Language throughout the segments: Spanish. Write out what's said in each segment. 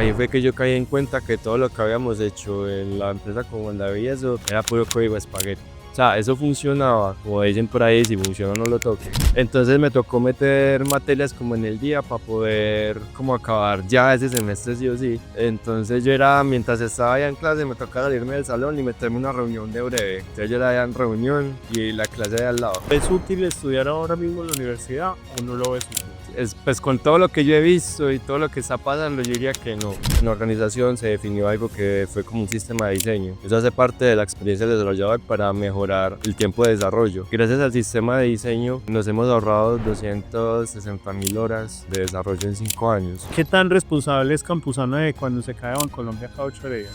Ahí fue que yo caí en cuenta que todo lo que habíamos hecho en la empresa como en la vida, eso era puro código espagueti. O sea, eso funcionaba, como dicen por ahí, si funciona no lo toque. Entonces me tocó meter materias como en el día para poder como acabar ya ese semestre sí o sí. Entonces yo era, mientras estaba allá en clase, me tocaba salirme del salón y meterme en una reunión de breve. Entonces yo era allá en reunión y la clase de al lado. ¿Es útil estudiar ahora mismo en la universidad o no lo ves útil? Pues con todo lo que yo he visto y todo lo que está pasando, yo diría que no. En la organización se definió algo que fue como un sistema de diseño. Eso hace parte de la experiencia del desarrollador para mejorar el tiempo de desarrollo. Gracias al sistema de diseño nos hemos ahorrado 260.000 horas de desarrollo en 5 años. ¿Qué tan responsable es Campuzano de cuando se cae Bancolombia cada 8 días?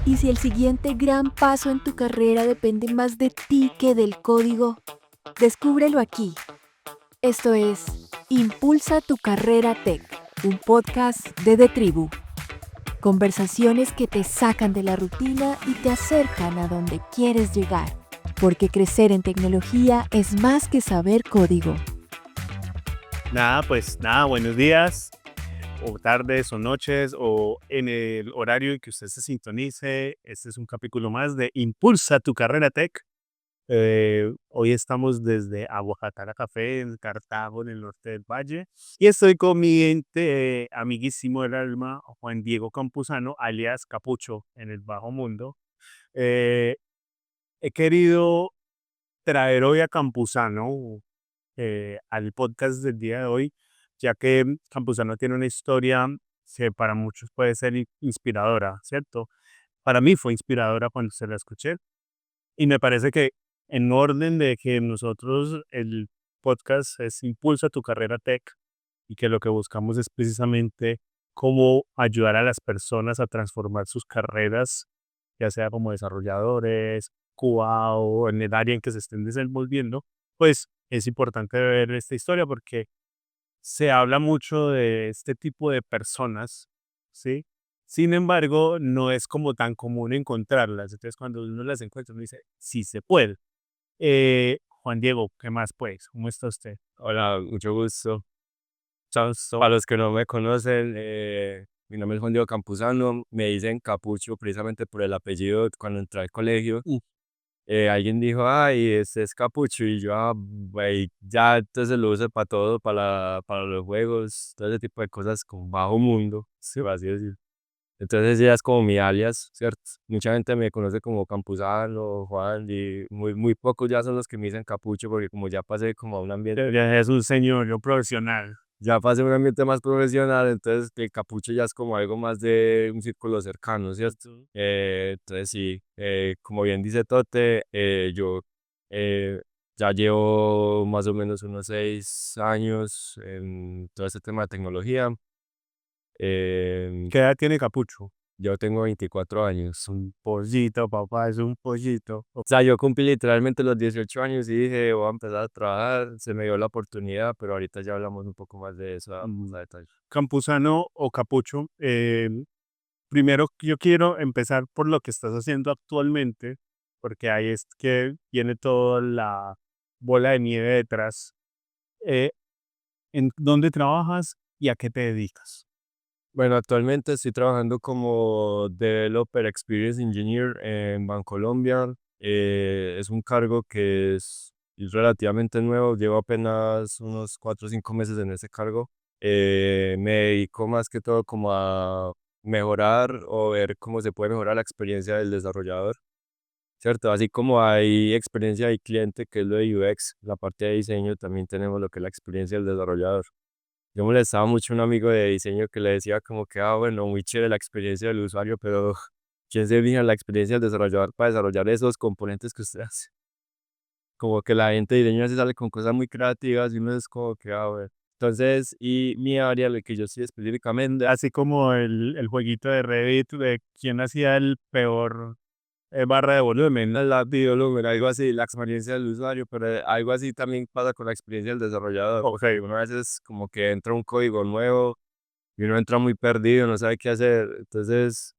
Y si el siguiente gran paso en tu carrera depende más de ti que del código, descúbrelo aquí. Esto es Impulsa tu carrera tech, un podcast de The Tribu. Conversaciones que te sacan de la rutina y te acercan a donde quieres llegar, porque crecer en tecnología es más que saber código. Pues nada, buenos días, o tardes, o noches, o en el horario en que usted se sintonice. Este es un capítulo más de Impulsa tu carrera tech. Hoy estamos desde Aguajatara Café en Cartago, en el norte del valle, y estoy con mi amiguísimo del alma, Juan Diego Campuzano, alias Capucho, en el bajo mundo. Eh, He querido traer hoy a Campuzano al podcast del día de hoy, ya que Campuzano tiene una historia que para muchos puede ser inspiradora, ¿cierto? Para mí fue inspiradora cuando se la escuché. Y me parece que en orden de que nosotros, el podcast es Impulsa tu carrera tech y que lo que buscamos es precisamente cómo ayudar a las personas a transformar sus carreras, ya sea como desarrolladores, QA o en el área en que se estén desenvolviendo, pues es importante ver esta historia porque se habla mucho de este tipo de personas, ¿sí? Sin embargo, no es como tan común encontrarlas. Entonces, cuando uno las encuentra, uno dice, sí se puede. Juan Diego, ¿qué más pues? ¿Cómo está usted? Hola, mucho gusto. Para los que no me conocen, mi nombre es Juan Diego Campuzano, me dicen Capucho precisamente por el apellido cuando entré al colegio. Alguien dijo, ay, este es Capucho, y yo, güey, ya entonces lo uso para todo, para los juegos, todo ese tipo de cosas con bajo mundo, se va así decir. Entonces ya es como mi alias, ¿cierto? Mucha gente me conoce como Campuzano, Juan, y muy pocos ya son los que me dicen Capucho, porque como ya pasé como a un ambiente, Ya es un señor, yo profesional. ya pasé a un ambiente más profesional, entonces el Capucho ya es como algo más de un círculo cercano, ¿cierto? Entonces sí, como bien dice Tote, yo eh, ya llevo más o menos unos 6 años en todo este tema de tecnología. ¿Qué edad tiene Capucho? Yo tengo 24 años. Un pollito, papá, es un pollito. O sea, yo cumplí literalmente los 18 años y dije, voy a empezar a trabajar, se me dio la oportunidad, pero ahorita ya hablamos un poco más de eso, vamos a detalle. Campuzano o Capucho, primero yo quiero empezar por lo que estás haciendo actualmente, porque ahí es que viene toda la bola de nieve detrás. Eh, ¿En dónde trabajas y a qué te dedicas? Bueno, actualmente estoy trabajando como Developer Experience Engineer en Bancolombia. Es un cargo que es relativamente nuevo, llevo apenas unos 4 o 5 meses en ese cargo. Me dedico más que todo como a mejorar o ver cómo se puede mejorar la experiencia del desarrollador, ¿cierto? Así como hay experiencia del cliente, que es lo de UX, la parte de diseño, también tenemos lo que es la experiencia del desarrollador. Yo molestaba mucho a un amigo de diseño que le decía como que, bueno, muy chévere la experiencia del usuario, pero ¿quién se fija en la experiencia del desarrollador para desarrollar esos componentes que usted hace? Como que la gente de diseño se sale con cosas muy creativas y uno es como que, bueno. Entonces, y mi área, lo que yo estoy específicamente, Así como el jueguito de Reddit de quién hacía el peor barra de volumen. la videolumen, algo así, la experiencia del usuario, pero algo así también pasa con la experiencia del desarrollador. Ok, Uno a veces como que entra un código nuevo y uno entra muy perdido, no sabe qué hacer. Entonces,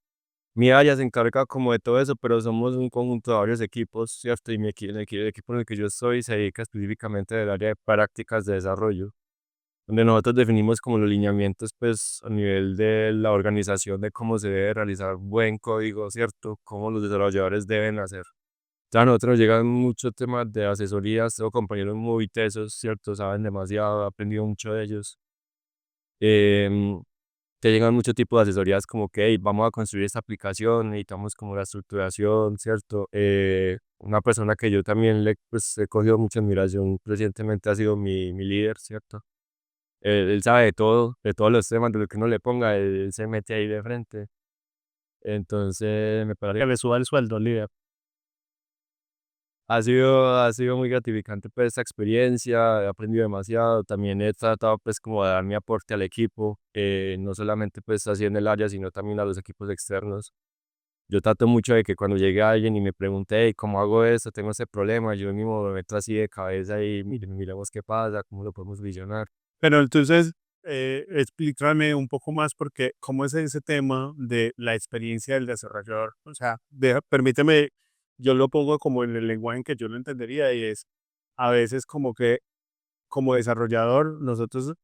mi área se encarga como de todo eso, pero somos un conjunto de varios equipos, ¿cierto? Y el equipo en el que yo estoy se dedica específicamente del área de prácticas de desarrollo. donde nosotros definimos como los lineamientos, pues, a nivel de la organización de cómo se debe realizar buen código, ¿cierto? Cómo los desarrolladores deben hacer. Ya a nosotros nos llegan muchos temas de asesorías, tengo compañeros muy tesos, ¿cierto? Saben demasiado, he aprendido mucho de ellos. Em, Te llegan mucho tipo de asesorías como que: "Hey, vamos a construir esta aplicación, necesitamos como la estructuración, ¿cierto?". Una persona que yo también pues, he cogido mucha admiración recientemente ha sido mi líder, ¿cierto? Él sabe de todo, de todos los temas, de lo que uno le ponga, él se mete ahí de frente. Entonces, me parece Que le suba el sueldo, líder. ha sido muy gratificante, pues, esta experiencia, he aprendido demasiado, también he tratado, pues, como de dar mi aporte al equipo, no solamente, pues, así en el área, sino también a los equipos externos. Yo trato mucho de que cuando llegue alguien y me pregunte: "Hey, ¿cómo hago esto? Tengo este problema", yo mismo me meto así de cabeza y miren, miremos qué pasa, cómo lo podemos visionar. Pero entonces, explícame un poco más porque cómo es ese tema de la experiencia del desarrollador. O sea, permíteme, yo lo pongo como en el lenguaje en que yo lo entendería y es a veces como que como desarrollador nosotros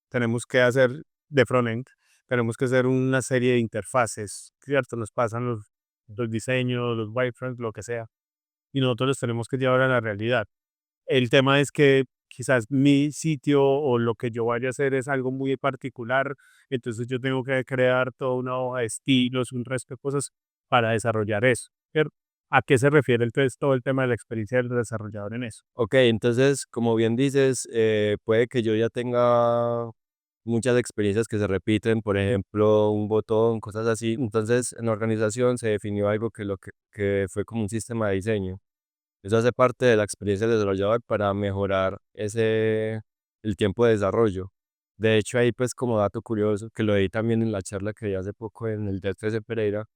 tenemos que hacer de frontend, tenemos que hacer una serie de interfaces, ¿cierto? Nos pasan los diseños, los wireframes, lo que sea, y nosotros los tenemos que llevar a la realidad. El tema es que quizás mi sitio o lo que yo vaya a hacer es algo muy particular, entonces yo tengo que crear toda una hoja de estilos, un resto de cosas para desarrollar eso, ¿cierto? ¿A qué se refiere entonces todo el tema de la experiencia del desarrollador en eso? Ok, entonces, como bien dices, puede que yo ya tenga muchas experiencias que se repiten, por ejemplo, un botón, cosas así. Entonces, en la organización se definió algo que fue como un sistema de diseño. Eso hace parte de la experiencia del desarrollador para mejorar el tiempo de desarrollo. De hecho, ahí pues como dato curioso, que lo di también en la charla que di hace poco en el D3 de Pereira,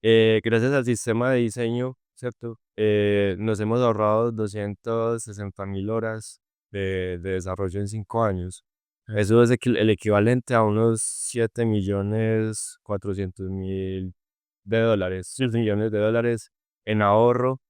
gracias al sistema de diseño, ¿cierto? Nos hemos ahorrado 260.000 horas de desarrollo en 5 años. Eso es el equivalente a unos 7.400.000 de dólares, 7 millones de dólares en ahorro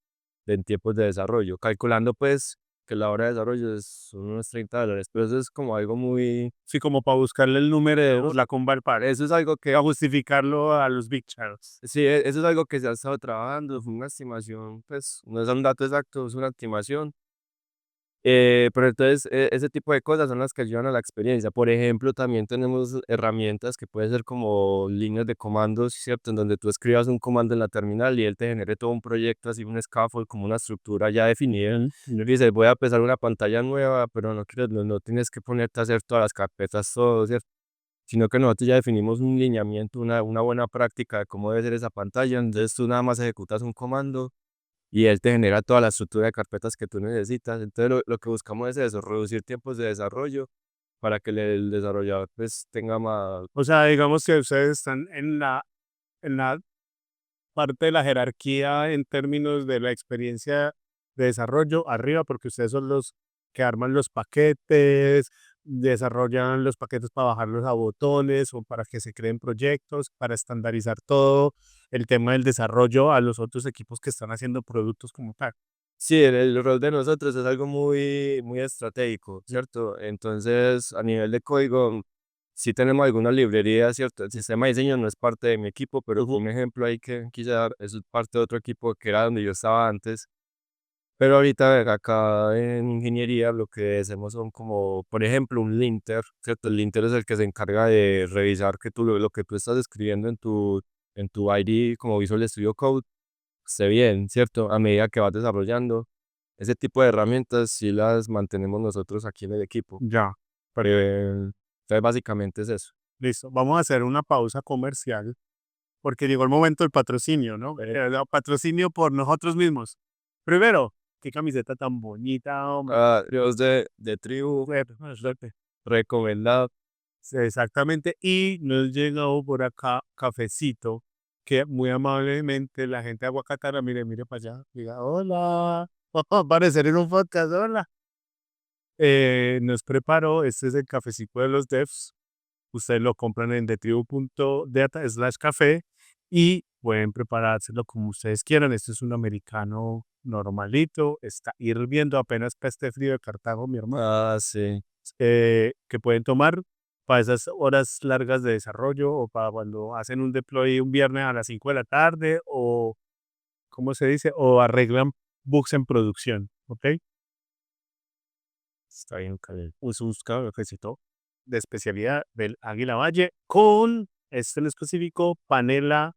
en tiempos de desarrollo, calculando pues que la hora de desarrollo son unos $30, pero eso es como algo muy, Sí, como para buscarle el número, la comba al par, eso es algo que, a justificarlo a los big charts. sí, eso es algo que se ha estado trabajando, fue una estimación, pues no es un dato exacto, es una estimación. Pero entonces, ese tipo de cosas son las que ayudan a la experiencia. Por ejemplo, también tenemos herramientas que pueden ser como líneas de comandos, ¿cierto? En donde tú escribas un comando en la terminal y él te genere todo un proyecto, así un scaffold, como una estructura ya definida. Ujú. Y dices, voy a empezar una pantalla nueva, pero no tienes que ponerte a hacer todas las carpetas, todo, ¿cierto? Sino que nosotros ya definimos un lineamiento, una buena práctica de cómo debe ser esa pantalla. Entonces tú nada más ejecutas un comando y él te genera toda la estructura de carpetas que tú necesitas. Entonces lo que buscamos es eso, reducir tiempos de desarrollo para que el desarrollador pues tenga más. O sea, digamos que ustedes están en la parte de la jerarquía en términos de la experiencia de desarrollo arriba, porque ustedes son los que arman los paquetes, desarrollan los paquetes para bajarlos a botones o para que se creen proyectos, para estandarizar todo el tema del desarrollo a los otros equipos que están haciendo productos como tal. Sí, el rol de nosotros es algo muy, muy estratégico, ¿cierto? Entonces, a nivel de código, sí tenemos alguna librería, ¿cierto? El sistema de diseño no es parte de mi equipo, pero Ujú. un ejemplo ahí que quise dar, eso es parte de otro equipo que era donde yo estaba antes. Pero ahorita acá en ingeniería lo que hacemos son como, por ejemplo, un linter, ¿cierto? El linter es el que se encarga de revisar que lo que tú estás escribiendo en tu IDE como Visual Studio Code esté bien, ¿cierto? A medida que vas desarrollando. Ese tipo de herramientas sí las mantenemos nosotros aquí en el equipo. Ya, Entonces básicamente es eso. listo. Vamos a hacer una pausa comercial porque llegó el momento del patrocinio, ¿no? Patrocinio por nosotros mismos. Primero, qué camiseta tan bonita, hombre. Dios de tribu, recomendado. Sí, exactamente. Y nos llegó por acá cafecito, que muy amablemente la gente de Aguacatara, mire, mire para allá, diga, hola, aparecer en un podcast, hola. Nos preparó, este es el cafecito de los devs. Ustedes lo compran en detribu.data/café y pueden preparárselo como ustedes quieran. Este es un americano normalito, está hirviendo apenas para este frío de Cartago, mi hermano. Ah, sí. que pueden tomar para esas horas largas de desarrollo o para cuando hacen un deploy un viernes a las 5 de la tarde o, ¿cómo se dice? O arreglan bugs en producción, ¿ok? Está bien, Khaled. Busca un cafecito de especialidad del Águila Valle con, este en específico, panela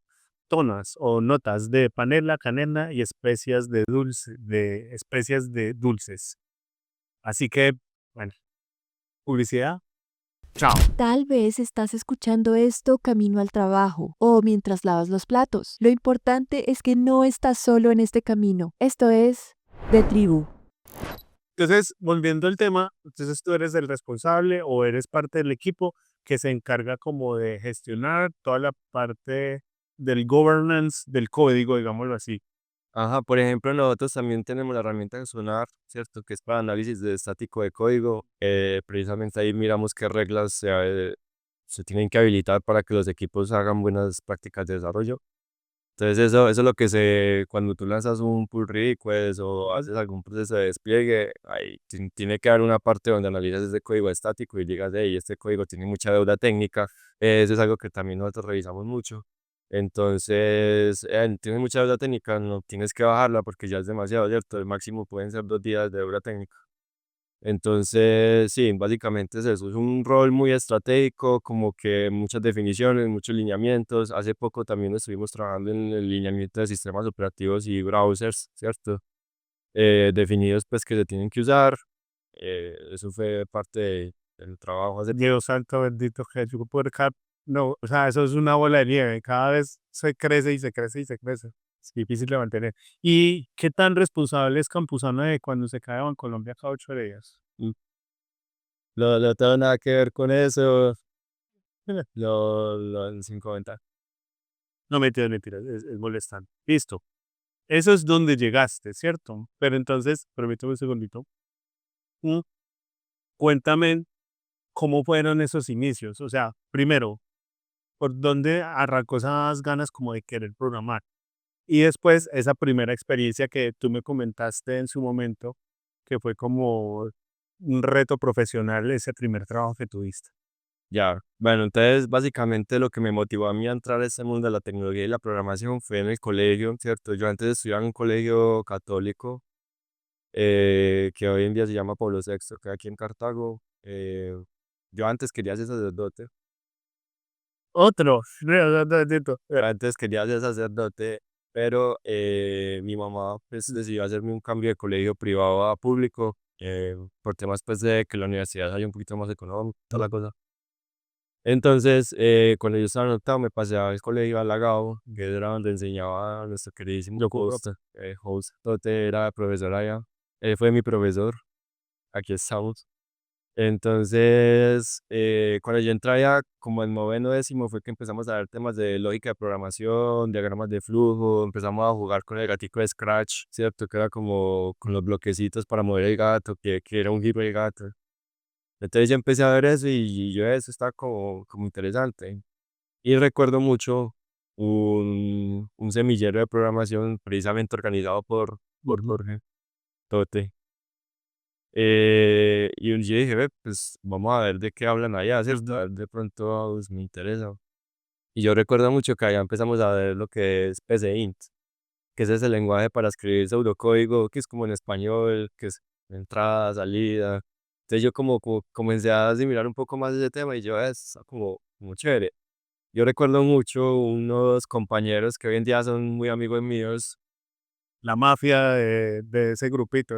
tonas o notas de panela, canela y especias de dulces. Así que, bueno, publicidad. Chao. Tal vez estás escuchando esto camino al trabajo o mientras lavas los platos. Lo importante es que no estás solo en este camino. Esto es De Tribu. Entonces, volviendo al tema, entonces tú eres el responsable o eres parte del equipo que se encarga como de gestionar toda la parte del governance del código, digámoslo así. Ajá, por ejemplo, nosotros también tenemos la herramienta de Sonar, ¿cierto? Que es para análisis de estático de código. Precisamente ahí miramos qué reglas se tienen que habilitar para que los equipos hagan buenas prácticas de desarrollo. Entonces eso es lo que cuando tú lanzas un pull request o haces algún proceso de despliegue, ahí tiene que haber una parte donde analizas ese código estático y digas, hey, este código tiene mucha deuda técnica. Eso es algo que también nosotros revisamos mucho. Entonces, tiene mucha deuda técnica, no tienes que bajarla porque ya es demasiado, ¿cierto? El máximo pueden ser 2 días de deuda técnica. Entonces, sí, básicamente es eso, es un rol muy estratégico, como que muchas definiciones, muchos lineamientos. Hace poco también estuvimos trabajando en el lineamiento de sistemas operativos y browsers, ¿cierto? Definidos pues que se tienen que usar. Eso fue parte del trabajo hace. Dios santo bendito Jesús, no, o sea, eso es una bola de nieve, cada vez se crece y se crece y se crece. Es difícil de mantener. ¿Y qué tan responsable es Campuzano de cuando se cae Colombia cada 8 días? Mm, no tengo nada que ver con eso, sin comentar. No, mentiras, mentiras, es molestante. Listo. Eso es donde llegaste, ¿cierto? Pero entonces, permítame un segundito. Mm, Cuéntame cómo fueron esos inicios. O sea, primero, ¿por dónde arrancó esas ganas como de querer programar? Y después esa primera experiencia que tú me comentaste en su momento, que fue como un reto profesional, ese primer trabajo que tuviste. Ya, bueno, entonces básicamente lo que me motivó a mí a entrar a este mundo de la tecnología y la programación fue en el colegio, ¿cierto? Yo antes estudiaba en un colegio católico que hoy en día se llama Pablo VI, que aquí en Cartago. Yo antes quería ser sacerdote, Otro. yo antes quería ser sacerdote, pero mi mamá pues decidió hacerme un cambio de colegio privado a público por temas pues de que la universidad haya un poquito más económica, toda la cosa. Entonces, cuando yo estaba en octavo, me pasé al colegio Alagao, que era donde enseñaba nuestro queridísimo host Tote, era profesor allá. Él fue mi profesor, aquí estamos. Entonces, cuando yo entré allá, como en noveno décimo, fue que empezamos a ver temas de lógica de programación, diagramas de flujo, empezamos a jugar con el gatico de Scratch, ¿cierto? Que era como con los bloquecitos para mover el gato, que era un giro del gato. Entonces yo empecé a ver eso y yo eso está como interesante. Y recuerdo mucho un semillero de programación precisamente organizado por Jorge Tote. Y un día dije, "Ve, pues vamos a ver de qué hablan allá, ¿cierto? A ver, de pronto pues, me interesa". Y yo recuerdo mucho que allá empezamos a ver lo que es PCInt, que ese es el lenguaje para escribir pseudocódigo, que es como en español, que es entrada, salida. Entonces yo como comencé a asimilar un poco más ese tema y yo es como chévere. Yo recuerdo mucho unos compañeros que hoy en día son muy amigos míos. La mafia de ese grupito,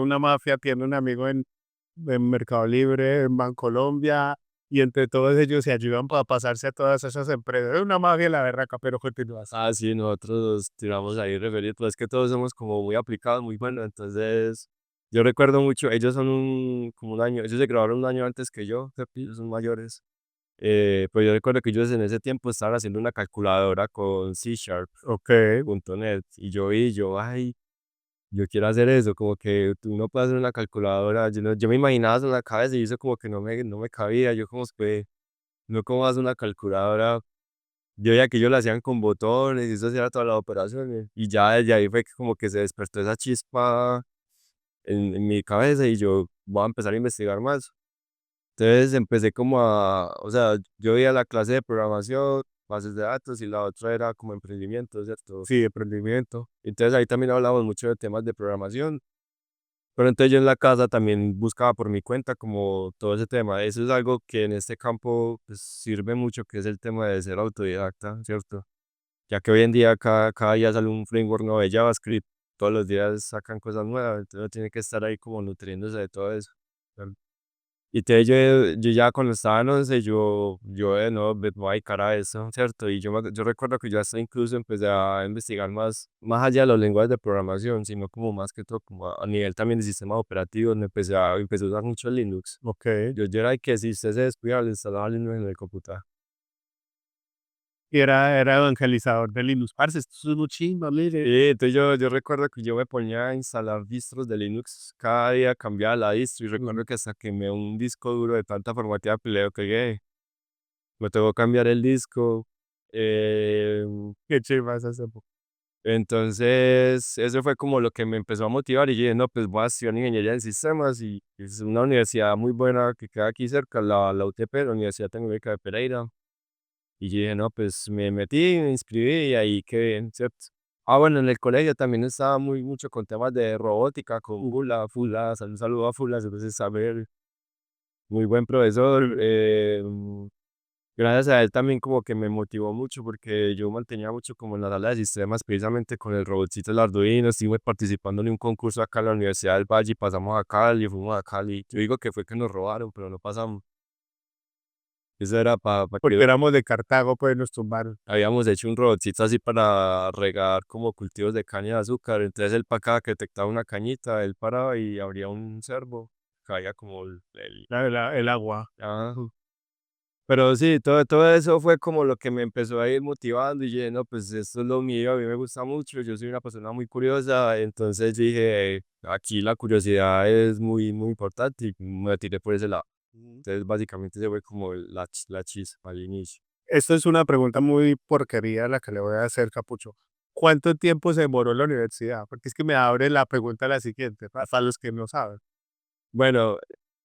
una mafia, tiene un amigo en Mercado Libre, en Bancolombia, y entre todos ellos se ayudan para pasarse a todas esas empresas. Es una mafia la berraca, pero continúas. Ah, sí, nosotros tiramos ahí referidos, pues es que todos somos como muy aplicados, muy buenos. Entonces yo recuerdo mucho, ellos son como un año, ellos se graduaron un año antes que yo, ellos son mayores. Pues yo recuerdo que ellos en ese tiempo estaban haciendo una calculadora con C Sharp, Ok. .NET, y ay, yo quiero hacer eso, como que tú no puedes hacer una calculadora, yo me imaginaba eso en la cabeza y eso como que no me cabía, yo como que, no cómo hacer una calculadora, yo ya que ellos la hacían con botones y eso hacía todas las operaciones, y ya desde ahí fue que como que se despertó esa chispa en mi cabeza y yo voy a empezar a investigar más. Entonces empecé como o sea, yo veía la clase de programación, bases de datos y la otra era como emprendimiento, ¿cierto? Sí, emprendimiento. Entonces ahí también hablamos mucho de temas de programación, pero entonces yo en la casa también buscaba por mi cuenta como todo ese tema. Eso es algo que en este campo pues, sirve mucho, que es el tema de ser autodidacta, ¿cierto? Ya que hoy en día cada día sale un framework nuevo de JavaScript, todos los días sacan cosas nuevas, entonces uno tiene que estar ahí como nutriéndose de todo eso. Y entonces yo ya cuando estaba en 11, no, me voy a dedicar a eso, ¿cierto? Y yo recuerdo que yo hasta incluso empecé a investigar más allá de los lenguajes de programación, sino como más que todo como a nivel también de sistemas operativos, empecé a usar mucho Linux. Ok. Yo era el que si usted se descuida, le instalaba Linux en el computador. Y era evangelizador de Linux. Parce, esto es un chimba, mire. Sí, entonces yo recuerdo que yo me ponía a instalar distros de Linux, cada día cambiaba la distro y recuerdo que hasta quemé un disco duro de tanta formateada peleo que me tocó cambiar el disco. eh, Qué chimba esa época. entonces, eso fue como lo que me empezó a motivar y yo dije, no, pues voy a estudiar ingeniería en sistemas y es una universidad muy buena que queda aquí cerca, la UTP, la Universidad Tecnológica de Pereira. Y yo dije, no, pues me metí, me inscribí y ahí qué bien, ¿cierto? Ah, bueno, en el colegio también estaba mucho con temas de robótica, con Fula, un saludo a Fula, entonces saber, muy buen profesor. Gracias a él también como que me motivó mucho porque yo mantenía mucho como en la sala de sistemas precisamente con el robotcito del Arduino, estuve participando en un concurso acá en la Universidad del Valle y pasamos a Cali, fuimos a Cali. Yo digo que fue que nos robaron, pero no pasamos. Eso era para Porque que éramos de Cartago, pues nos tumbaron. habíamos hecho un robotcito así para regar como cultivos de caña de azúcar. Entonces él para cada que detectaba una cañita, él paraba y abría un servo, caía como El agua. ah, pero sí, todo eso fue como lo que me empezó a ir motivando y dije, no, pues esto es lo mío, a mí me gusta mucho, yo soy una persona muy curiosa, entonces dije, aquí la curiosidad es muy importante y me tiré por ese lado. Entonces básicamente se fue como la chispa al inicio. Esto es una pregunta muy porquería la que le voy a hacer, Capucho. ¿Cuánto tiempo se demoró en la universidad? Porque es que me abre la pregunta a la siguiente, para los que no saben. Bueno,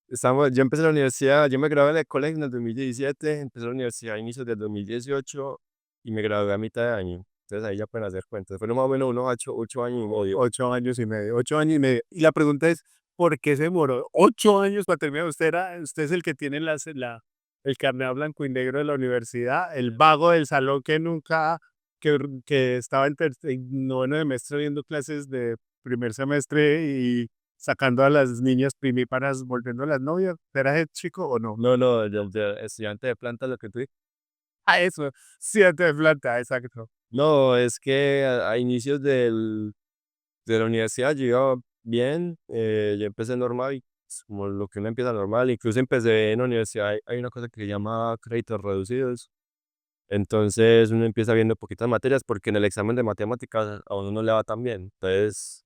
yo empecé la universidad, yo me gradué del colegio en el 2017, empecé la universidad a inicios del 2018 y me gradué a mitad de año. Entonces ahí ya pueden hacer cuentas. Fueron más o menos unos 8 años y medio. 8 años y medio. 8 años y medio. Y la pregunta es, ¿por qué se demoró 8 años para terminar? Usted es el que tiene el carnet blanco y negro de la universidad, el vago del salón que nunca, que estaba en noveno semestre viendo clases de primer semestre y sacando a las niñas primíparas, volviendo a las novias. ¿Era ese chico o no? No, no, de estudiante de planta lo que tú dices. Ah, eso, siete de planta, exacto. No, es que a inicios de la universidad yo iba bien, yo empecé normal, como lo que uno empieza normal, incluso empecé en la universidad, hay una cosa que se llama créditos reducidos, entonces uno empieza viendo poquitas materias porque en el examen de matemáticas a uno no le va tan bien, entonces,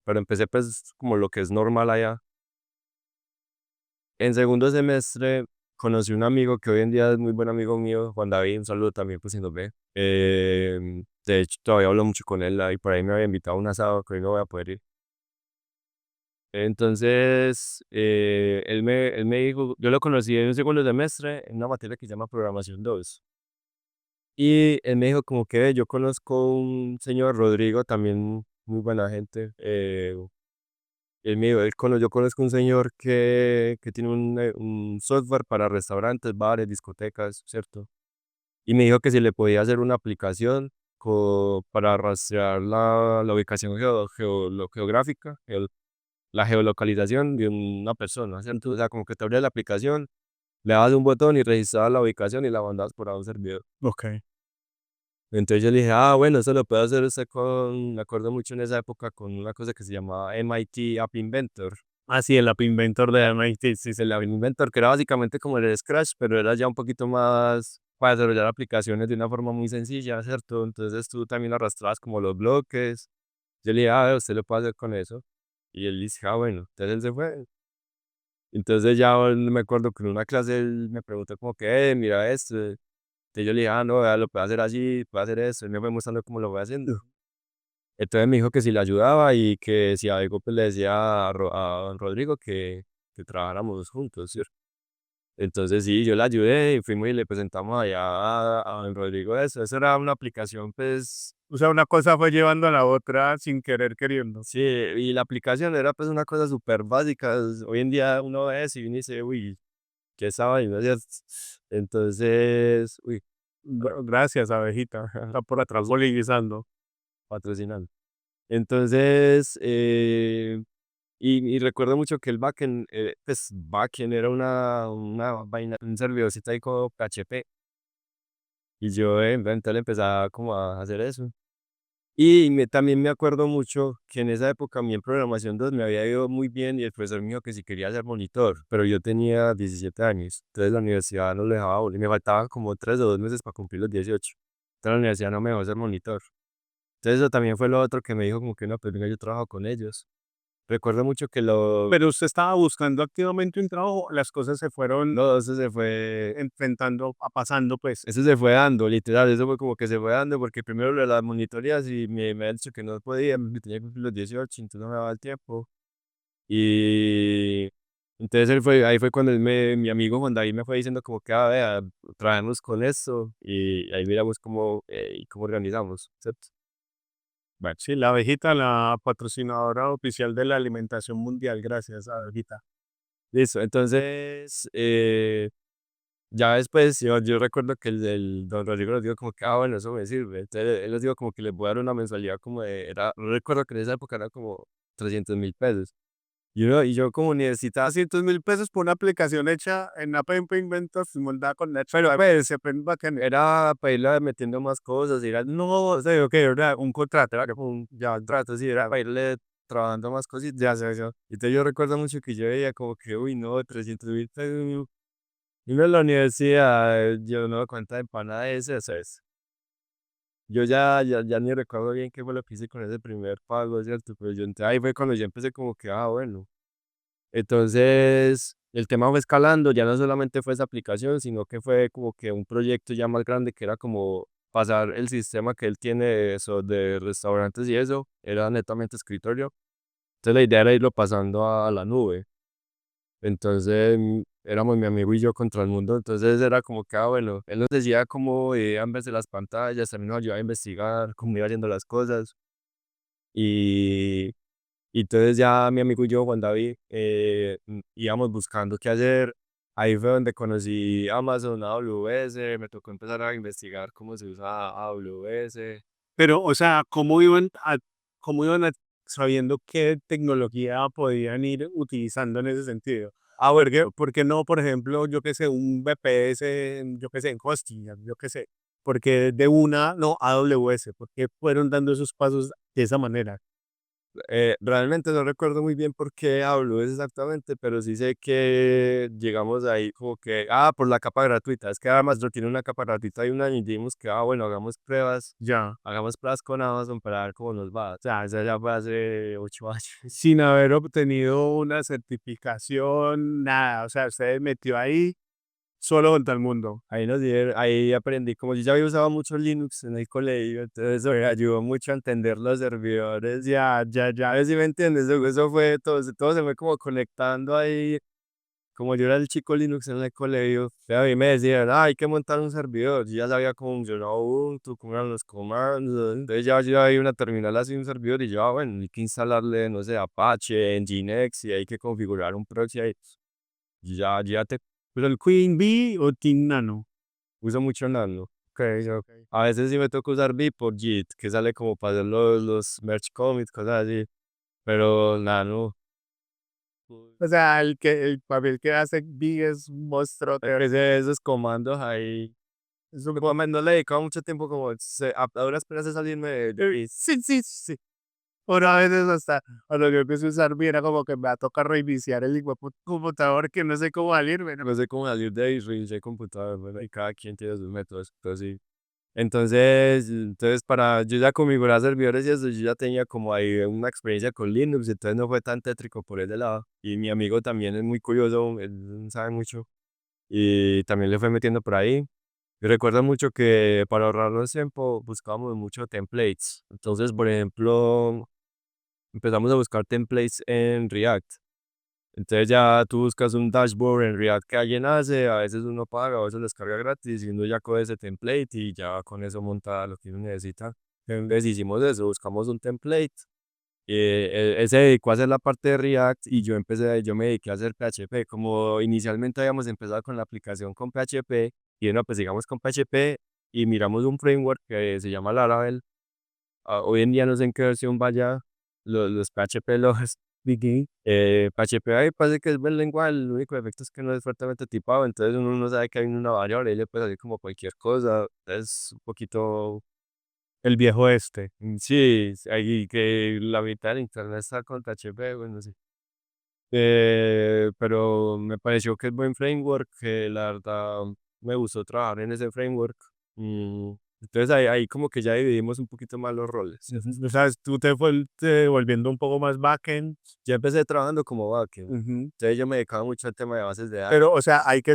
pero empecé pues como lo que es normal allá. En segundo semestre conocí un amigo que hoy en día es muy buen amigo mío, Juan David, un saludo también pues si nos ve. De hecho todavía hablo mucho con él y por ahí me había invitado a un asado que hoy no voy a poder ir. Entonces, él me dijo, yo lo conocí en un segundo semestre en una materia que se llama Programación 2. Y él me dijo como que "Ve, yo conozco un señor Rodrigo, también muy buena gente. Él me dijo, yo conozco un señor que tiene un software para restaurantes, bares, discotecas, ¿cierto? Y me dijo que si le podía hacer una aplicación para rastrear la ubicación geográfica, la geolocalización de una persona, ¿cierto? O sea, como que te abría la aplicación, le dabas un botón y registrabas la ubicación y la mandabas por a un servidor. Ok. Entonces yo le dije, ah, bueno, eso lo puede hacer usted me acuerdo mucho en esa época con una cosa que se llamaba MIT App Inventor. Ah, sí, el App Inventor de MIT, sí, sí. El App Inventor, que era básicamente como el Scratch, pero era ya un poquito más para desarrollar aplicaciones de una forma muy sencilla, ¿cierto? Entonces tú también arrastrabas como los bloques. Yo le dije, ah, usted lo puede hacer con eso. Y él dice, ah, bueno, entonces él se fue. Entonces ya me acuerdo que en una clase él me preguntó como que, mira esto. Entonces yo le dije, ah, no, vea, lo puede hacer así, puede hacer eso. Él me fue mostrando cómo lo voy haciendo. Entonces me dijo que si le ayudaba y que si algo pues le decía a don Rodrigo que trabajáramos juntos, ¿cierto? Entonces sí, yo le ayudé y fuimos y le presentamos allá a don Rodrigo eso. Eso era una aplicación, pues, O sea, una cosa fue llevando a la otra sin querer queriendo. sí, y la aplicación era pues una cosa súper básica. Hoy en día uno ve eso y uno dice, uy, ¿qué esa vaina? ¿Cierto? Entonces, uy, Gracias, abejita, está por atrás boliviano. patrocinando. Entonces, y recuerdo mucho que el backend, pues backend era una vaina, un servidorcito ahí como PHP. Y yo entonces le empezaba como a hacer eso. Y también me acuerdo mucho que en esa época a mí en programación 2 me había ido muy bien y el profesor me dijo que si quería ser monitor, pero yo tenía 17 años, entonces la universidad no lo dejaba y me faltaban como 3 o 2 meses para cumplir los 18. Entonces la universidad no me dejó ser monitor. Entonces eso también fue lo otro que me dijo como que no, pues venga, yo trabajo con ellos. Recuerdo mucho que Pero usted estaba buscando activamente un trabajo, las cosas se fueron no, eso se fue, enfrentando, pasando, pues. eso se fue dando, literal, eso fue como que se fue dando porque primero lo de las monitorías y me habían dicho que no podía, que tenía que cumplir los 18, entonces no me daba el tiempo. Y entonces ahí fue cuando mi amigo Juan David me fue diciendo como que, vea, trabajemos con esto y ahí miramos cómo organizamos, ¿cierto? Bueno, sí, la abejita, la patrocinadora oficial de la alimentación mundial. Gracias, abejita. Listo, entonces, ya después yo recuerdo que el don Rodrigo nos dijo como que, bueno, eso me sirve. Entonces él nos dijo como que les voy a dar una mensualidad como no recuerdo que en esa época era como 300.000 pesos. Y yo como universitario, 200.000 pesos por una aplicación hecha en App Inventor, moldada con Netflix. pero Pues, se aprende bacán. era para irle metiendo más cosas, no, o sea, ok, era un contrato, era como ya un trato, sí, era para irle trabajando más cositas, ya sé, yo. Entonces yo recuerdo mucho que yo veía como que, uy, no, 300.000 pesos, y uno en la universidad, yo no me cuenta de empanada de ese, ¿sabes? Yo ya ni recuerdo bien qué fue lo que hice con ese primer pago, ¿cierto? Pero ahí fue cuando yo empecé como que, bueno. Entonces, el tema fue escalando, ya no solamente fue esa aplicación, sino que fue como que un proyecto ya más grande que era como pasar el sistema que él tiene de eso, de restaurantes y eso, era netamente escritorio. Entonces la idea era irlo pasando a la nube. Entonces éramos mi amigo y yo contra el mundo. Entonces era como que, bueno, él nos decía cómo iban verse las pantallas, también nos ayudaba a investigar cómo iban yendo las cosas. Y entonces ya mi amigo y yo, Juan David, íbamos buscando qué hacer. Ahí fue donde conocí Amazon, AWS, me tocó empezar a investigar cómo se usa AWS. Pero, o sea, cómo iban sabiendo qué tecnología podían ir utilizando en ese sentido? ¿Por qué no, por ejemplo, yo qué sé, un VPS, yo qué sé, en hosting, yo qué sé? Porque de una, no, AWS, ¿por qué fueron dando esos pasos de esa manera? Realmente no recuerdo muy bien por qué hablo exactamente, pero sí sé que llegamos ahí como que, por la capa gratuita. Es que además no tiene una capa gratuita de un año y dijimos que, bueno, Ya, hagamos pruebas con Amazon para ver cómo nos va. O sea, eso ya fue hace 8 años. sin haber obtenido una certificación, nada, o sea, usted metió ahí solo contra el mundo. Ahí aprendí, como yo ya había usado mucho Linux en el colegio, entonces eso me ayudó mucho a entender los servidores. A ver si me entiendes, eso fue todo se fue como conectando ahí. Como yo era el chico Linux en el colegio, a mí me decían, hay que montar un servidor. Yo ya sabía cómo funcionaba Ubuntu, cómo eran los comandos. Entonces ya yo había una terminal así, un servidor, y yo, bueno, hay que instalarle, no sé, Apache, Nginx, y hay que configurar un proxy ahí. Ya te Pero el Queen Bee o Team Nano. uso mucho Nano. Ok, ok. A veces sí me toca usar Vip por Git, que sale como para hacer los merge commits, cosas así. Pero Nano, O sea, el papel que hace Bee es un monstruo. esos comandos ahí. Eso Pues, no le dedicaba mucho tiempo como a duras penas de salirme de Git. sí, sí, sí. Una vez hasta cuando yo empecé a usar Bee era como que me va a tocar reiniciar el computador que no sé cómo salirme, ¿no? No sé cómo salir de ahí, reiniciar el computador, bueno, y cada quien tiene sus métodos, pero sí. Entonces para yo ya configurar servidores y eso, yo ya tenía como ahí una experiencia con Linux, entonces no fue tan tétrico por ese lado. Y mi amigo también es muy curioso, él sabe mucho, y también le fue metiendo por ahí. Y recuerdo mucho que para ahorrarnos tiempo buscábamos mucho templates. Entonces, por ejemplo, empezamos a buscar templates en React. Entonces ya tú buscas un dashboard en React que alguien hace, a veces uno paga, a veces lo descarga gratis y uno ya coge ese template y ya con eso monta lo que uno necesita. Entonces hicimos eso, buscamos un template. Él se dedicó a hacer la parte de React y yo me dediqué a hacer PHP. Como inicialmente habíamos empezado con la aplicación con PHP y bueno, pues sigamos con PHP y miramos un framework que se llama Laravel. Hoy en día no sé en qué versión vaya los PHP, los PHP ahí parece que es buen lenguaje, el único defecto es que no es fuertemente tipado, entonces uno no sabe que hay una variable y le puede salir como cualquier cosa, es un poquito, El viejo este. sí, ahí que la mitad del internet está con PHP, bueno, sí. Pero me pareció que es buen framework, que la verdad me gustó trabajar en ese framework. Entonces ahí como que ya dividimos un poquito más los roles, ¿cierto? O sea, tú te volviendo un poco más backend. Ya empecé trabajando como backend, Ujú. entonces yo me dedicaba mucho al tema de bases de datos. Pero, o sea, hay que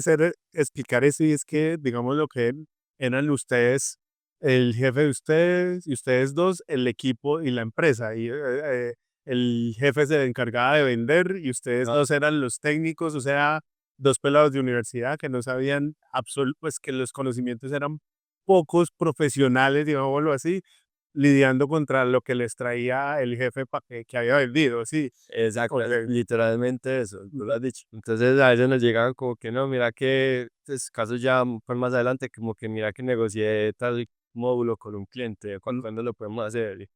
explicar eso y es que, digamos, lo que eran ustedes, el jefe de ustedes y ustedes dos, el equipo y la empresa. Y el jefe se encargaba de vender y ustedes dos eran los técnicos, o sea, dos pelados de universidad que no sabían pues que los conocimientos eran pocos profesionales, digámoslo así, lidiando contra lo que les traía el jefe que había vendido, sí. Exacto, Ok. literalmente eso, tú lo has dicho. Entonces a veces nos llegaban como que no, mira que, pues casos ya pues, más adelante, como que mira que negocié tal módulo con un cliente, ¿cuándo lo podemos hacer?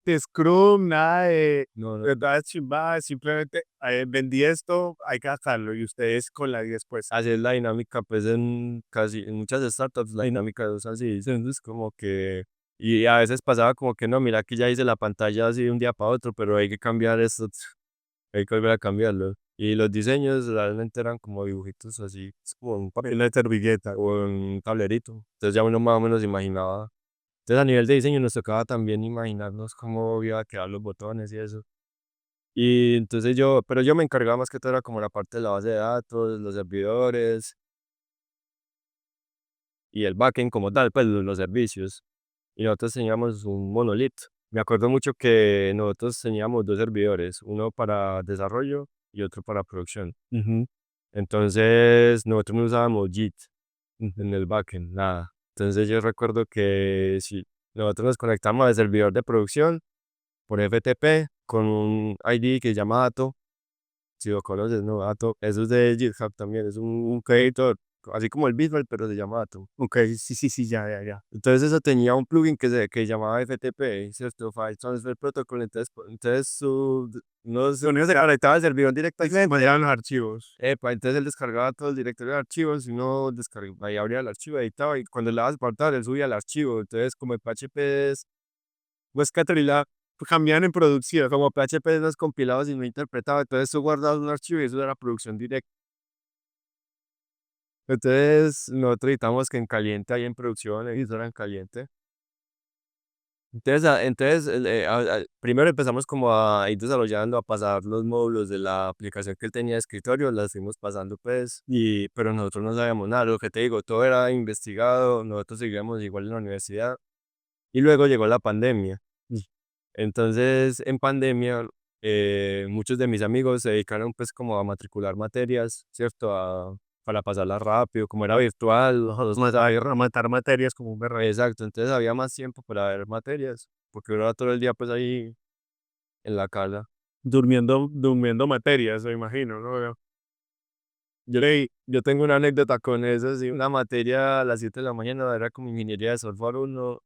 De Scrum, nada No, no. de nada chimba, simplemente vendí esto, hay que sacarlo y ustedes con la 10 pues. Así es la dinámica, pues en muchas startups la dinámica es así, entonces como que, y a veces pasaba como que no, mira que ya hice la pantalla así de un día para otro, pero hay que cambiar esto, hay que volver a cambiarlo. Y los diseños realmente eran como dibujitos así, es como un En papel la servilleta. o un tablerito. Entonces ya uno más o menos imaginaba. Entonces a nivel de diseño nos tocaba también imaginarnos cómo iba a quedar los botones y eso. Y entonces pero yo me encargaba más que todo era como la parte de la base de datos, los servidores y el backend como tal, pues los servicios. Y nosotros teníamos un monolith. Me acuerdo mucho que nosotros teníamos dos servidores, uno para desarrollo y otro para producción. Ujú. Entonces nosotros no usábamos Git en el backend, nada. Entonces yo recuerdo que si nosotros nos conectamos al servidor de producción por FTP con un ID que se llama Ato. Si lo conoces, ¿no? Atom, eso es de GitHub también, es un creator, así como el Bitbucket, pero se llama Atom. Ok, sí, sí, sí, ya, ya, ya. Entonces eso tenía un plugin que se llamaba FTP, ¿cierto? File Transfer Protocol, entonces uno se conectaba al servidor directamente, Mandaban los archivos. entonces él descargaba todo el directorio de archivos y uno descargaba, ahí abría el archivo, editaba y cuando le dabas portar, él subía el archivo, entonces como el PHP es, pues Caterpillar, Cambiaban en producción. como PHP no es compilado sino interpretado, entonces tú guardabas un archivo y eso era producción directa. Entonces, nosotros editamos que en caliente ahí en producción, editora en caliente. Entonces primero empezamos como a ir desarrollando, a pasar los módulos de la aplicación que él tenía de escritorio, las fuimos pasando pues, pero nosotros no sabíamos nada, lo que te digo, todo era investigado, nosotros seguíamos igual en la universidad, y luego llegó la pandemia. Entonces, en pandemia, muchos de mis amigos se dedicaron pues como a matricular materias, ¿cierto? Para pasarlas rápido, como era virtual, Los mataba a matar materias como un berraco. exacto, entonces había más tiempo para ver materias, porque era todo el día pues ahí en la casa. Durmiendo materias, me imagino, ¿no? Yo tengo una anécdota con eso, sí, una materia a las 7 de la mañana era como ingeniería de software uno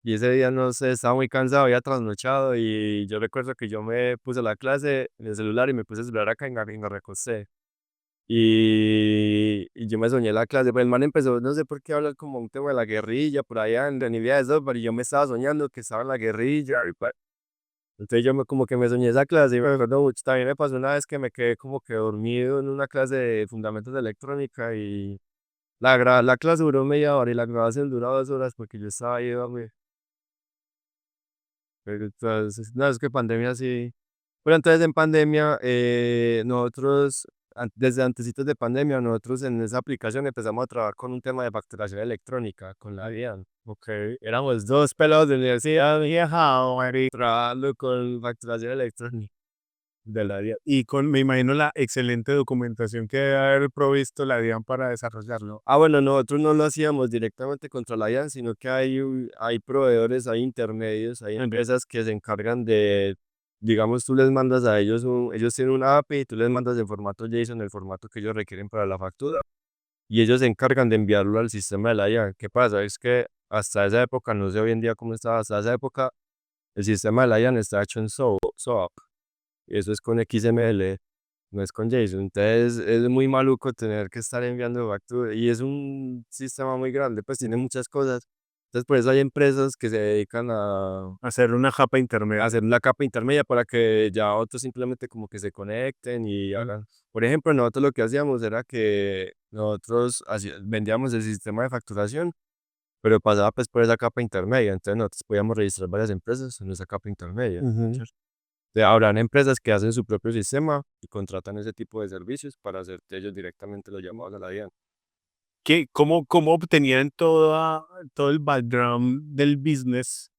y ese día no sé, estaba muy cansado, había trasnochado y yo recuerdo que yo me puse la clase en el celular y me puse el celular acá y me recosté. Y yo me soñé la clase, pues el man empezó, no sé por qué hablar como un tema de la guerrilla, por allá en la ingeniería de software, y yo me estaba soñando que estaba en la guerrilla, entonces como que me soñé esa clase, y me acuerdo mucho, también me pasó una vez que me quedé como que dormido en una clase de fundamentos de electrónica, y la clase duró media hora, y la grabación duró 2 horas, porque yo estaba ahí dormido, pero entonces, no, es que pandemia sí. Pero entonces en pandemia, nosotros, desde antecitos de pandemia, nosotros en esa aplicación empezamos a trabajar con un tema de facturación electrónica, con la DIAN. Ok. Éramos dos pelados de universidad Vieja, marica. trabajando con facturación electrónica. de la DIAN. Y me imagino la excelente documentación que debe haber provisto la DIAN para desarrollarlo. Ah, bueno, nosotros no lo hacíamos directamente contra la IAN, sino que hay proveedores, hay intermedios, hay empresas que se encargan de, digamos, tú les mandas a ellos, ellos tienen una API y tú les mandas en formato JSON el formato que ellos requieren para la factura y ellos se encargan de enviarlo al sistema de la IAN. ¿Qué pasa? Es que hasta esa época, no sé hoy en día cómo estaba, hasta esa época el sistema de la IAN está hecho en SOAP, y eso es con XML, no es con JSON. Entonces es muy maluco tener que estar enviando factura y es un sistema muy grande, pues tiene muchas cosas. Entonces por eso hay empresas que se dedican a Hacer una capa intermedia. hacer una capa intermedia para que ya otros simplemente como que se conecten y hagan. Por ejemplo, nosotros lo que hacíamos era que nosotros vendíamos el sistema de facturación, pero pasaba pues por esa capa intermedia. Entonces nosotros podíamos registrar varias empresas en esa capa intermedia. ¿Cierto? Habrán empresas que hacen su propio sistema y contratan ese tipo de servicios para hacer ellos directamente los llamados a la DIAN. ¿Cómo obtenían todo el background del business,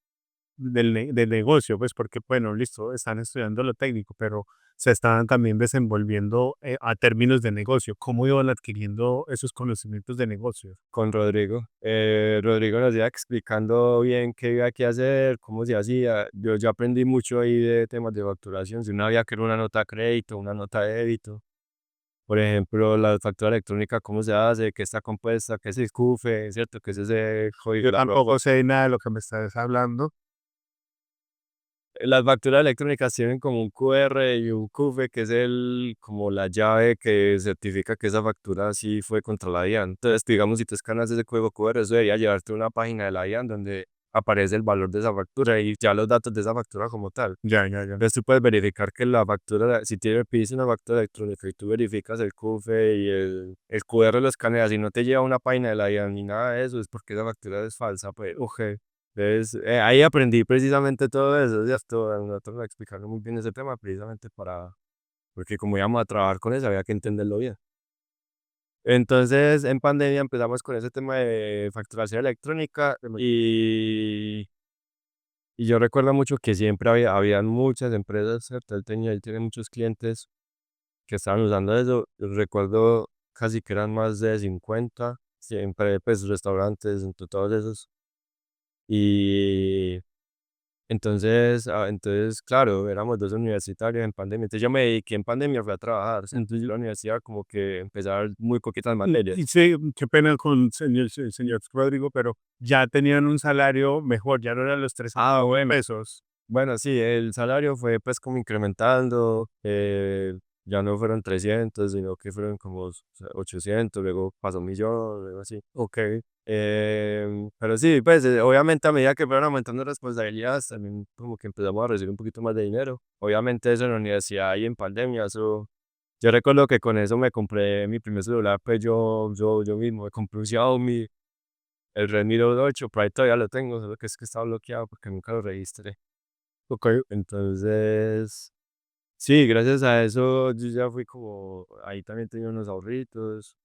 del negocio? Pues porque, bueno, listo, están estudiando lo técnico, pero se estaban también desenvolviendo a términos de negocio. ¿Cómo iban adquiriendo esos conocimientos de negocio? Con Rodrigo. Rodrigo nos iba explicando bien qué había que hacer, cómo se hacía. Yo ya aprendí mucho ahí de temas de facturación. Si uno había que una nota de crédito, una nota de débito. Por ejemplo, la factura electrónica, cómo se hace, qué está compuesta, qué es el CUFE, ¿cierto? ¿Qué es ese código? Yo tampoco sé nada de lo que me estás hablando. Las facturas electrónicas tienen como un QR y un CUFE, que es como la llave que certifica que esa factura sí fue contra la DIAN. Entonces, digamos, si tú escaneas ese código QR, eso debería llevarte a una página de la DIAN donde aparece el valor de esa factura y ya los datos de esa factura como tal. Ya. Entonces, tú puedes verificar que la factura, si pides una factura electrónica y tú verificas el CUFE y el QR lo escaneas y no te lleva a una página de la DIAN ni nada de eso, es porque esa factura es falsa, pues. Ok. Entonces, ahí aprendí precisamente todo eso, ya nosotros nos explicaron muy bien ese tema precisamente porque como íbamos a trabajar con eso, había que entenderlo bien. Entonces, en pandemia empezamos con ese tema de facturación electrónica y yo recuerdo mucho que siempre habían muchas empresas, ¿cierto? Él tiene muchos clientes que estaban usando eso. Yo recuerdo casi que eran más de 50, siempre pues restaurantes, entre todos esos. Y entonces, claro, éramos dos universitarios en pandemia. Entonces yo me dediqué en pandemia, fui a trabajar. Entonces yo la universidad como que empecé a dar muy poquitas materias. Y sí, qué pena con el señor Rodrigo, pero ya tenían un salario mejor, ya no eran los 300 Ah, bueno. pesos. Bueno, sí, el salario fue pues como incrementando. Ya no fueron 300, sino que fueron como 800, luego pasó 1.000.000, luego así. Ok. Pero sí, pues obviamente a medida que fueron aumentando responsabilidades, también como que empezamos a recibir un poquito más de dinero. Obviamente eso en la universidad y en pandemia, eso, yo recuerdo que con eso me compré mi primer celular, pues yo mismo me compré un Xiaomi, el Redmi Note 8, por ahí todavía lo tengo, solo que es que está bloqueado porque nunca lo registré. Ok. Entonces, sí, gracias a eso yo ya fui como, ahí también tenía unos ahorritos.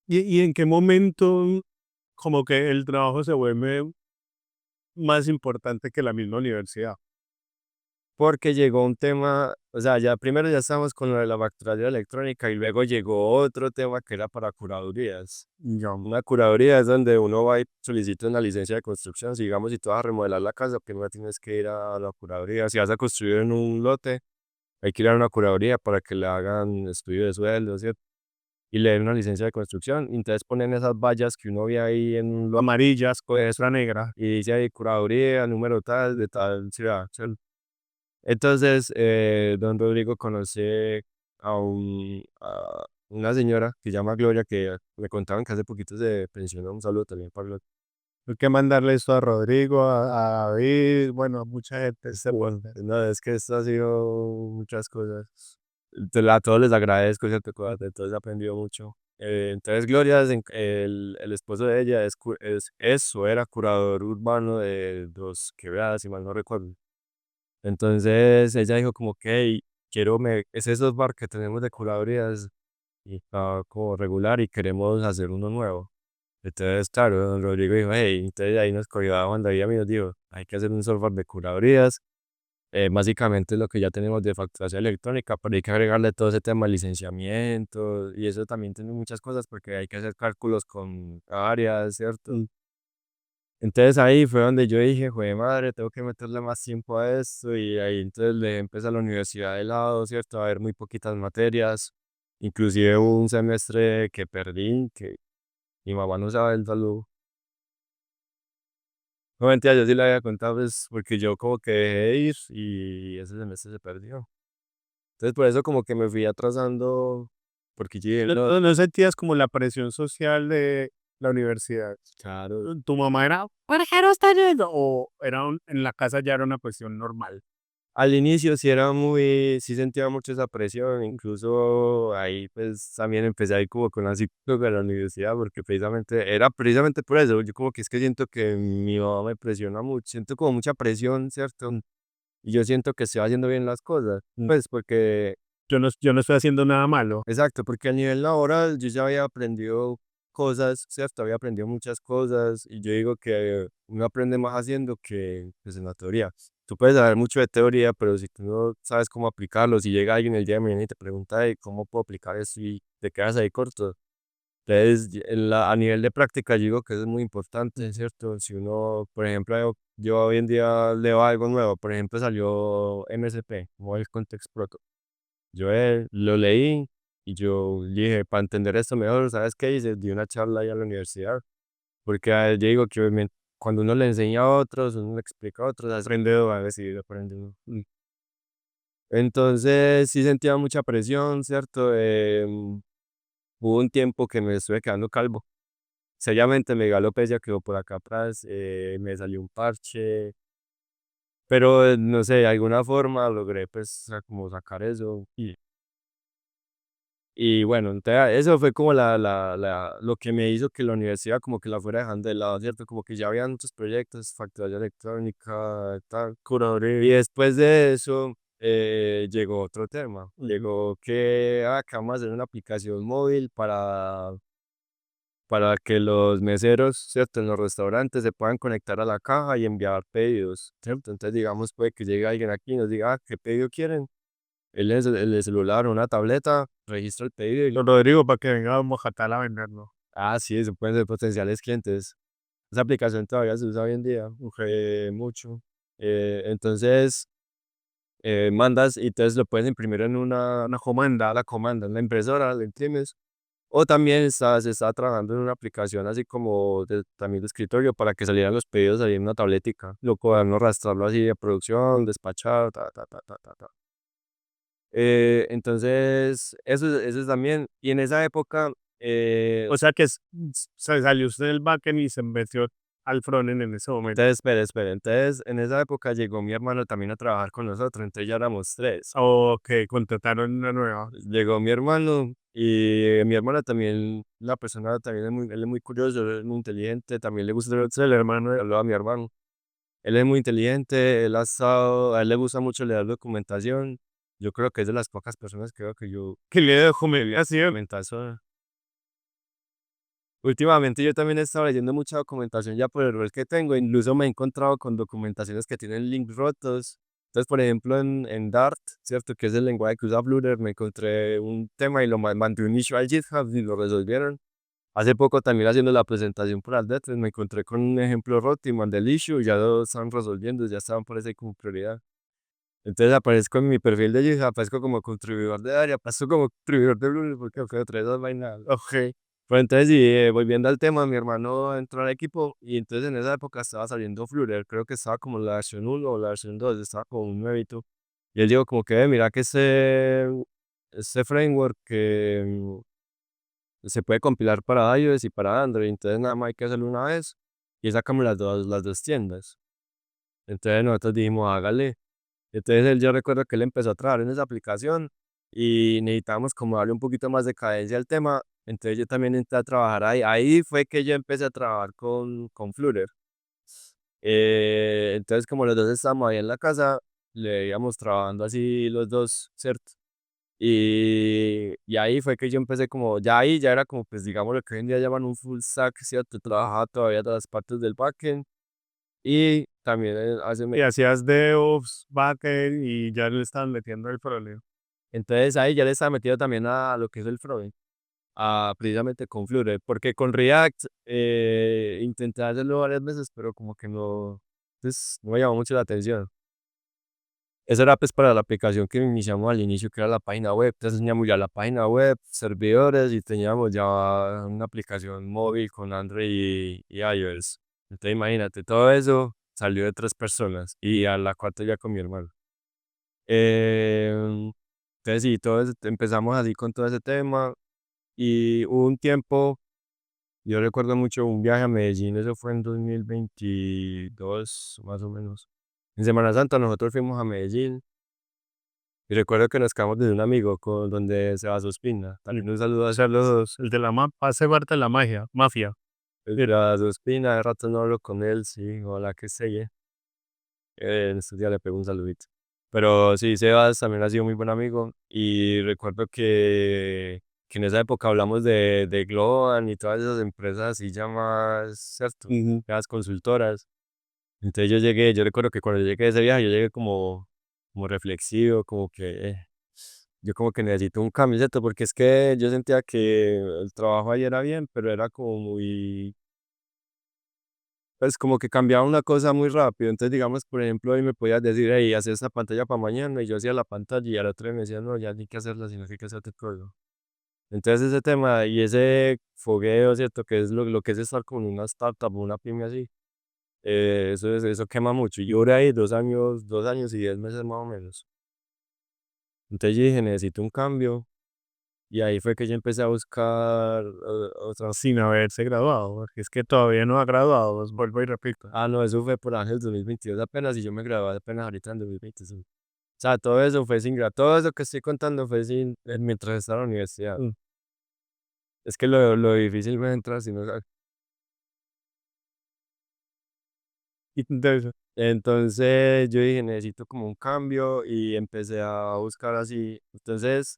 ¿Y en qué momento como que el trabajo se vuelve más importante que la misma universidad? Porque llegó un tema, o sea, ya primero ya estábamos con lo de la facturación electrónica y luego llegó otro tema que era para curadurías. Ya. Una curaduría es donde uno va y solicita una licencia de construcción. Si digamos, si tú vas a remodelar la casa, primero tienes que ir a la curaduría. Si vas a construir en un lote, hay que ir a una curaduría para que le hagan estudio de suelo, ¿cierto? Y le den una licencia de construcción. Y entonces ponen esas vallas que uno ve ahí en un lote Amarillas con extra negra. y dice ahí curaduría, número tal, de tal ciudad, ¿cierto? Entonces, don Rodrigo conoce a una señora que se llama Gloria, que me contaban que hace poquito se pensionó. Un saludo también para Gloria. Hay que mandarle esto a Rodrigo, a David, bueno, a mucha gente. No, es que esto ha sido muchas cosas. A todos les agradezco, ¿cierto? De todos he aprendido mucho. Entonces, Gloria, el esposo de ella o era curador urbano de Dos Quebradas, si mal no recuerdo. Entonces ella dijo como que "Hey, es esos bar que tenemos de curadurías y está como regular y queremos hacer uno nuevo". Entonces, claro, don Rodrigo dijo, hey, entonces ahí nos cogió cuando había amigos, dijo, hay que hacer un software de curadurías. básicamente lo que ya tenemos de facturación electrónica, pero hay que agregarle todo ese tema de licenciamiento y eso también tiene muchas cosas porque hay que hacer cálculos con áreas, ¿cierto? Entonces ahí fue donde yo dije, joder madre, tengo que meterle más tiempo a esto y ahí entonces le empecé a la universidad de lado, ¿cierto? A ver muy poquitas materias, inclusive hubo un semestre que perdí, que mi mamá no sabe el saludo. No mentira, yo sí le había contado, pues, porque yo como que dejé de ir y ese semestre se perdió. Entonces por eso como que me fui atrasando, porque yo dije, no, ¿No sentías como la presión social de la universidad? claro. ¿Tu mamá era, ¿por qué no está yendo? ¿O era en la casa ya era una cuestión normal? Al inicio sí era muy, sí sentía mucho esa presión, incluso ahí pues también empecé ahí como con la psicóloga de la universidad, porque precisamente, era precisamente por eso, yo como que es que siento que mi mamá me presiona mucho, siento como mucha presión, ¿cierto? Y yo siento que estoy haciendo bien las cosas, pues porque, Yo no estoy haciendo nada malo. exacto, porque a nivel laboral yo ya había aprendido cosas, ¿cierto? Había aprendido muchas cosas y yo digo que uno aprende más haciendo que pues, en la teoría. Tú puedes saber mucho de teoría, pero si tú no sabes cómo aplicarlo, si llega alguien el día de mañana y te pregunta, "Ey, ¿cómo puedo aplicar eso?" y te quedas ahí corto. Entonces, a nivel de práctica, yo digo que eso es muy importante, ¿cierto? Si uno, por ejemplo, yo hoy en día leo algo nuevo, por ejemplo, salió MSP, Mobile Context Protocol. Yo lo leí y yo dije, para entender esto mejor, ¿sabes qué hice? Di una charla ahí a la universidad, porque yo digo que cuando uno le enseña a otros, uno le explica a otros, aprende a decir, aprende uno. Entonces sí sentía mucha presión, ¿cierto? Hubo un tiempo que me estuve quedando calvo. Seriamente me dio alopecia, quedó por acá atrás, me salió un parche, pero no sé, de alguna forma logré pues como sacar eso y bueno, entonces eso fue como lo que me hizo que la universidad como que la fuera dejando de lado, ¿cierto? Como que ya habían otros proyectos, facturación electrónica, tal, curaduría. Y después de eso llegó otro tema. Llegó que acá vamos a hacer una aplicación móvil para que los meseros, ¿cierto? En los restaurantes se puedan conectar a la caja y enviar pedidos, ¿cierto? Entonces digamos puede que llegue alguien aquí y nos diga, ah, ¿qué pedido quieren? El celular o una tableta, registra el pedido y Don Rodrigo, para que venga a Mojatal a venderlo. ah, sí, eso pueden ser potenciales clientes. Esa aplicación todavía se usa hoy en día, mucho. Entonces, mandas y entonces lo puedes imprimir en una comanda, la comanda en la impresora, la imprimes. O también se está trabajando en una aplicación así como también de escritorio para que salieran los pedidos ahí en una tabletica. Lo puedan arrastrarlo así de producción, despachar, ta, ta, ta, ta, ta, ta. Entonces, eso es también. Y en esa época, O sea que se salió usted del backend y se metió al frontend en ese momento. entonces, espere. Entonces, en esa época llegó mi hermano también a trabajar con nosotros, entonces ya éramos tres. Ok, contrataron una nueva. Llegó mi hermano y mi hermana también, la persona también él es muy curioso, él es muy inteligente, también le gusta el hermano, habló a mi hermano. Él es muy inteligente, a él le gusta mucho leer documentación. Yo creo que es de las pocas personas que yo Que le dejo mediación. documentación. Últimamente yo también he estado leyendo mucha documentación ya por el rol que tengo, incluso me he encontrado con documentaciones que tienen links rotos. Entonces, por ejemplo, en Dart, ¿cierto? Que es el lenguaje que usa Flutter, me encontré un tema y lo mandé un issue al GitHub y lo resolvieron. Hace poco también haciendo la presentación por Aldetres me encontré con un ejemplo roto y mandé el issue y ya lo estaban resolviendo, ya estaban por ahí como prioridad. Entonces aparezco en mi perfil de GitHub, aparezco como contribuidor de área, paso como contribuidor de Flutter porque fue otra esas vainas. Ok. Pues entonces, sí, volviendo al tema, mi hermano entró al equipo y entonces en esa época estaba saliendo Flutter, creo que estaba como la versión 1 o la versión 2, estaba como un nuevito. Y él dijo como que, mira que ese framework que se puede compilar para iOS y para Android, entonces nada más hay que hacerlo una vez y sacamos las dos tiendas. Entonces nosotros dijimos, hágale. Entonces él, yo recuerdo que él empezó a trabajar en esa aplicación y necesitábamos como darle un poquito más de cadencia al tema. Entonces yo también entré a trabajar ahí. Ahí fue que yo empecé a trabajar con Flutter. Entonces como los dos estábamos ahí en la casa, le íbamos trabajando así los dos, ¿cierto? Y ahí fue que yo empecé como, ya ahí ya era como, pues digamos lo que hoy en día llaman un full stack, ¿cierto? Trabajaba todavía todas las partes del backend Y también hace, Y hacías DevOps, backend y ya le estaban metiendo el problema. entonces ahí ya le estaba metido también a lo que es el frontend, a precisamente con Flutter, porque con React intenté hacerlo varias veces, pero como que no, pues, no me llamó mucho la atención. Eso era pues para la aplicación que iniciamos al inicio, que era la página web. Entonces teníamos ya la página web, servidores y teníamos ya una aplicación móvil con Android y iOS. Entonces imagínate, todo eso salió de 3 personas y a la cuarta ya con mi hermano. Em, entonces sí, empezamos así con todo ese tema y hubo un tiempo, yo recuerdo mucho un viaje a Medellín, eso fue en 2022 más o menos. En Semana Santa nosotros fuimos a Medellín. Y recuerdo que nos quedamos de un amigo con donde se va Ospina. También un saludo a Saludos, el de la mapa hace parte de la magia, mafia. Ospina, de rato no hablo con él, sí, hola que sé. En estos días le pego un saludito. Pero sí, Sebas también ha sido muy buen amigo. Y recuerdo que en esa época hablamos de Globan y todas esas empresas así llamadas, ¿cierto? Las consultoras. Entonces yo recuerdo que cuando llegué de ese viaje, yo llegué como reflexivo, como que yo como que necesito un cambio, ¿cierto? Porque es que yo sentía que el trabajo ahí era bien, pero era como muy, pues como que cambiaba una cosa muy rápido. Entonces, digamos, por ejemplo, hoy me podías decir, hey, haz esta pantalla para mañana, y yo hacía la pantalla y al otro día me decía, no, ya ni que hacerla, sino que hay que hacer todo. Entonces, ese tema y ese fogueo, ¿cierto? Que es lo que es estar con una startup o una pyme así, eso quema mucho. Y yo duré ahí 2 años y 10 meses más o menos. Entonces yo dije, necesito un cambio. Y ahí fue que yo empecé a buscar otras. Sin haberse graduado, porque es que todavía no ha graduado, os vuelvo y repito. Ah, no, eso fue por Ángel 2022 apenas y yo me gradué apenas ahorita en 2025. O sea, todo eso fue sin todo eso que estoy contando fue sin, mientras estaba en la universidad. Mm. Es que lo difícil fue entrar si no. Y entonces, Entonces yo dije, necesito como un cambio y empecé a buscar así. Entonces,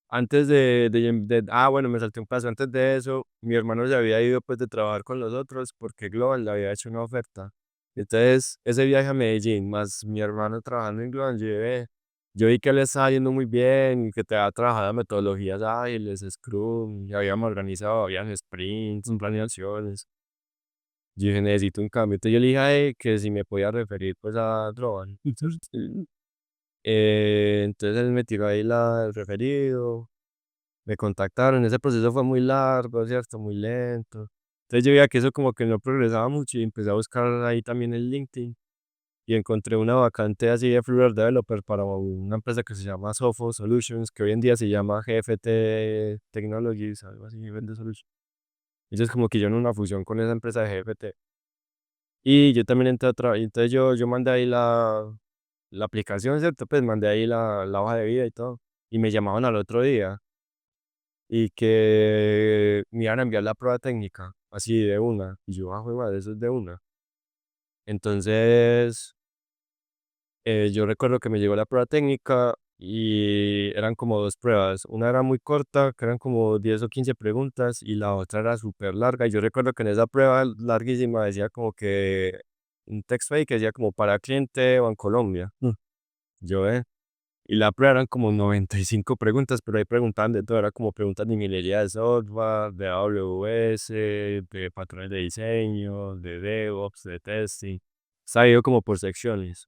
antes bueno, me salté un paso. Antes de eso, mi hermano se había ido pues de trabajar con los otros porque Global le había hecho una oferta. Entonces, ese viaje a Medellín, más mi hermano trabajando en Global, yo vi que le estaba yendo muy bien y que te había trabajado metodologías ágiles, Scrum, y habíamos organizado, habían sprints, planeaciones. Yo dije, necesito un cambio. Entonces yo le dije a él que si me podía referir pues a Global. Entonces él me tiró ahí el referido. Me contactaron, ese proceso fue muy largo, ¿cierto? Muy lento. Entonces yo veía que eso como que no progresaba mucho y empecé a buscar ahí también en LinkedIn y encontré una vacante así de Flutter Developer para una empresa que se llama Sofo Solutions, que hoy en día se llama GFT Technologies, algo así, vende solutions. Ellos como que hicieron una fusión con esa empresa de GFT. Y yo también entré a trabajar, entonces yo mandé ahí la aplicación, ¿cierto? Pues mandé ahí la hoja de vida y todo. Y me llamaban al otro día y que me iban a enviar la prueba técnica, así de una. Y yo, jue madre, eso es de una. Entonces, yo recuerdo que me llegó la prueba técnica y eran como 2 pruebas. Una era muy corta, que eran como 10 o 15 preguntas, y la otra era súper larga. Y yo recuerdo que en esa prueba larguísima decía como que un texto ahí que decía como para cliente o en Colombia. Yo, Y la prueba eran como 95 preguntas, pero ahí preguntaban de todo, era como preguntas de ingeniería de software, de AWS, de patrones de diseño, de DevOps, de testing. Estaba ido como por secciones.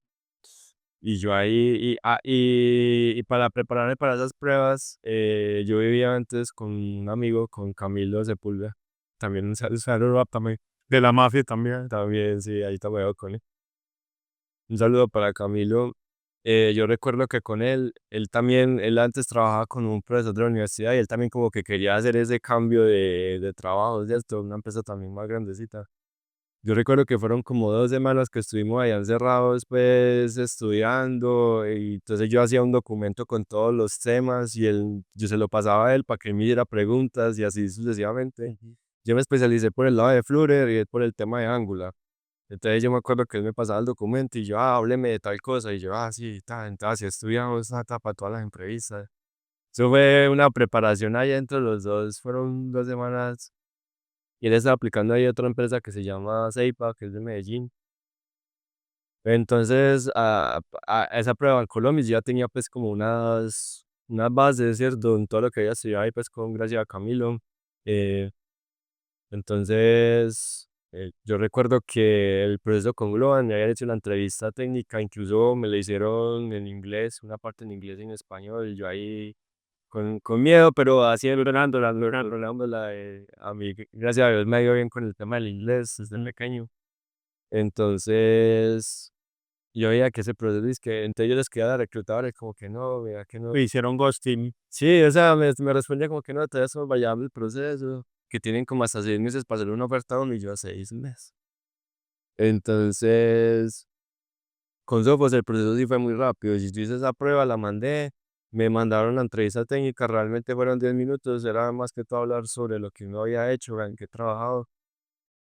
Y yo ahí, y para prepararme para esas pruebas, yo vivía antes con un amigo, con Camilo Sepúlveda. También un saludo también. de la mafia también. También, sí, ahí también con él. Un saludo para Camilo. Yo recuerdo que con él también, él antes trabajaba con un profesor de la universidad y él también como que quería hacer ese cambio de trabajo, ¿cierto? Una empresa también más grandecita. Yo recuerdo que fueron como 2 semanas que estuvimos allá encerrados, pues, estudiando, y entonces yo hacía un documento con todos los temas y yo se lo pasaba a él para que él me diera preguntas y así sucesivamente. Yo me especialicé por el lado de Flutter y él por el tema de Angular. Entonces yo me acuerdo que él me pasaba el documento y yo, hábleme de tal cosa, y yo, sí, entonces así estudiamos para todas las entrevistas. Eso fue una preparación ahí entre los dos, fueron 2 semanas y él estaba aplicando ahí a otra empresa que se llama Ceipa, que es de Medellín. Entonces, a esa prueba en Colombia yo ya tenía pues como unas bases, ¿cierto? En todo lo que había estudiado ahí pues con gracias a Camilo. Eh, entonces, yo recuerdo que el proceso con Globan me habían hecho la entrevista técnica, incluso me la hicieron en inglés, una parte en inglés y en español, y yo ahí con miedo, pero así lográndola, a mí, gracias a Dios, me ha ido bien con el tema del inglés desde pequeño. Entonces, yo veía que ese proceso es que entre ellos les quedaba la reclutadora, y como que no, vea que no. Me hicieron ghosting. Sí, o sea, me respondía como que no, todavía estamos vayamos el proceso, que tienen como hasta 6 meses para hacer una oferta a uno y yo a 6 meses. Entonces, con Sofos el proceso sí fue muy rápido. Si yo hice esa prueba, la mandé, me mandaron la entrevista técnica, realmente fueron 10 minutos, era más que todo hablar sobre lo que uno había hecho, en qué he trabajado.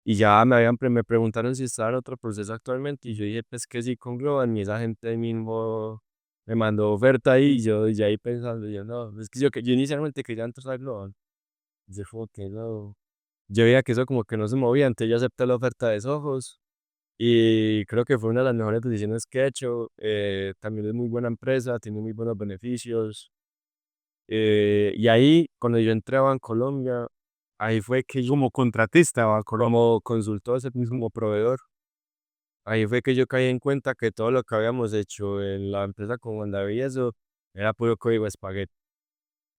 Y ya me preguntaron si estaba en otro proceso actualmente y yo dije pues que sí con Globan y esa gente ahí mismo me mandó oferta ahí y yo ya ahí pensando, yo no, es que yo inicialmente quería entrar a Globan. Yo como que no, yo veía que eso como que no se movía, entonces yo acepté la oferta de Sojos y creo que fue una de las mejores decisiones que he hecho. También es muy buena empresa, tiene muy buenos beneficios. Y ahí, cuando yo entré a Bancolombia, ahí fue que yo, Como contratista o a Colombia. como consultor, ese mismo proveedor, ahí fue que yo caí en cuenta que todo lo que habíamos hecho en la empresa con Juan David y eso era puro código espagueti.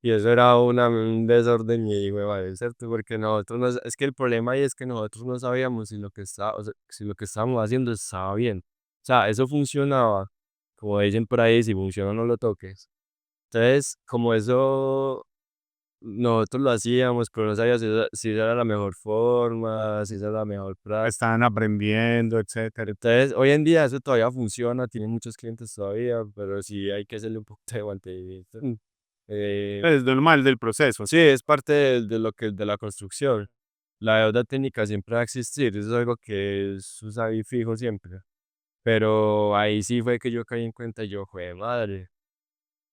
Y eso era un desorden y hijo de madre, ¿cierto? Porque nosotros no, es que el problema ahí es que nosotros no sabíamos si lo que está, o sea, si lo que estábamos haciendo estaba bien. O sea, eso funcionaba, como dicen por ahí, si funciona no lo toques. Entonces, como eso nosotros lo hacíamos, pero no sabíamos si esa era la mejor forma, si esa era la mejor práctica. Estaban aprendiendo, etcétera. Entonces, hoy en día eso todavía funciona, tiene muchos clientes todavía, pero sí hay que hacerle un poco de mantenimiento. Es normal del proceso. Sí, es parte de lo que de la construcción. La deuda técnica siempre va a existir, eso es algo que es ahí fijo siempre. Pero ahí sí fue que yo caí en cuenta, yo, jue madre.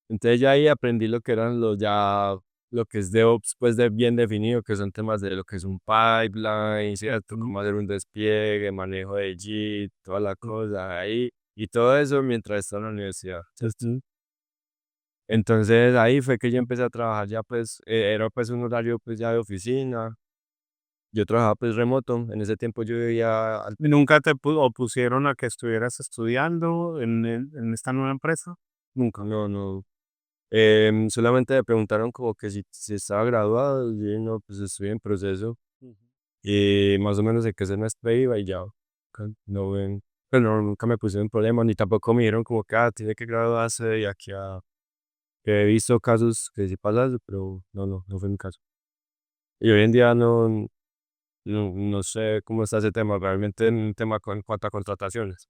Entonces ya ahí aprendí lo que eran lo que es DevOps, pues de bien definido, que son temas de lo que es un pipeline, ¿cierto? Ujú. Cómo hacer un despliegue, manejo de JIT, toda la cosa ahí. Y todo eso mientras estaba en la universidad, ¿cierto? Ujú. Entonces ahí fue que yo empecé a trabajar ya pues, era pues un horario pues ya de oficina. Yo trabajaba pues remoto, en ese tiempo yo vivía, ¿Nunca te opusieron a que estuvieras estudiando en esta nueva empresa? Nunca. no, no, solamente me preguntaron como que si estaba graduado, y yo dije, no, pues estoy en proceso, Ujú. y más o menos en qué semestre iba y ya, no ven, pero no, nunca me pusieron problema, ni tampoco me dijeron como que, tiene que graduarse de aquí a, que he visto casos que sí pasa eso, pero no fue mi caso. Y hoy en día no sé cómo está ese tema, realmente en un tema en cuanto a contrataciones.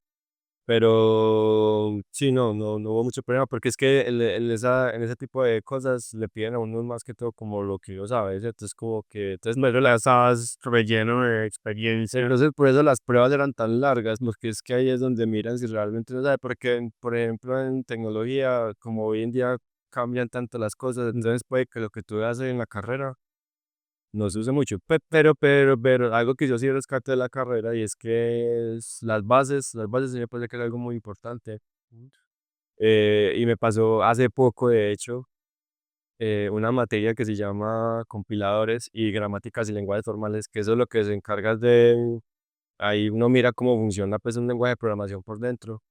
Pero sí, no hubo mucho problema porque es que en ese tipo de cosas le piden a uno más que todo como lo que uno sabe, ¿cierto? Es como que, entonces, Pero ya estabas relleno de experiencia. entonces por eso las pruebas eran tan largas, porque es que ahí es donde miran si realmente uno sabe, porque por ejemplo en tecnología, como hoy en día cambian tanto las cosas, entonces puede que lo que tú haces en la carrera no se usa mucho, pero algo que yo sí rescato de la carrera y es que es las bases sí me parece que es algo muy importante. Y me pasó hace poco, de hecho, una materia que se llama compiladores y gramáticas y lenguajes formales, que eso es lo que se encarga de, ahí uno mira cómo funciona pues un lenguaje de programación por dentro,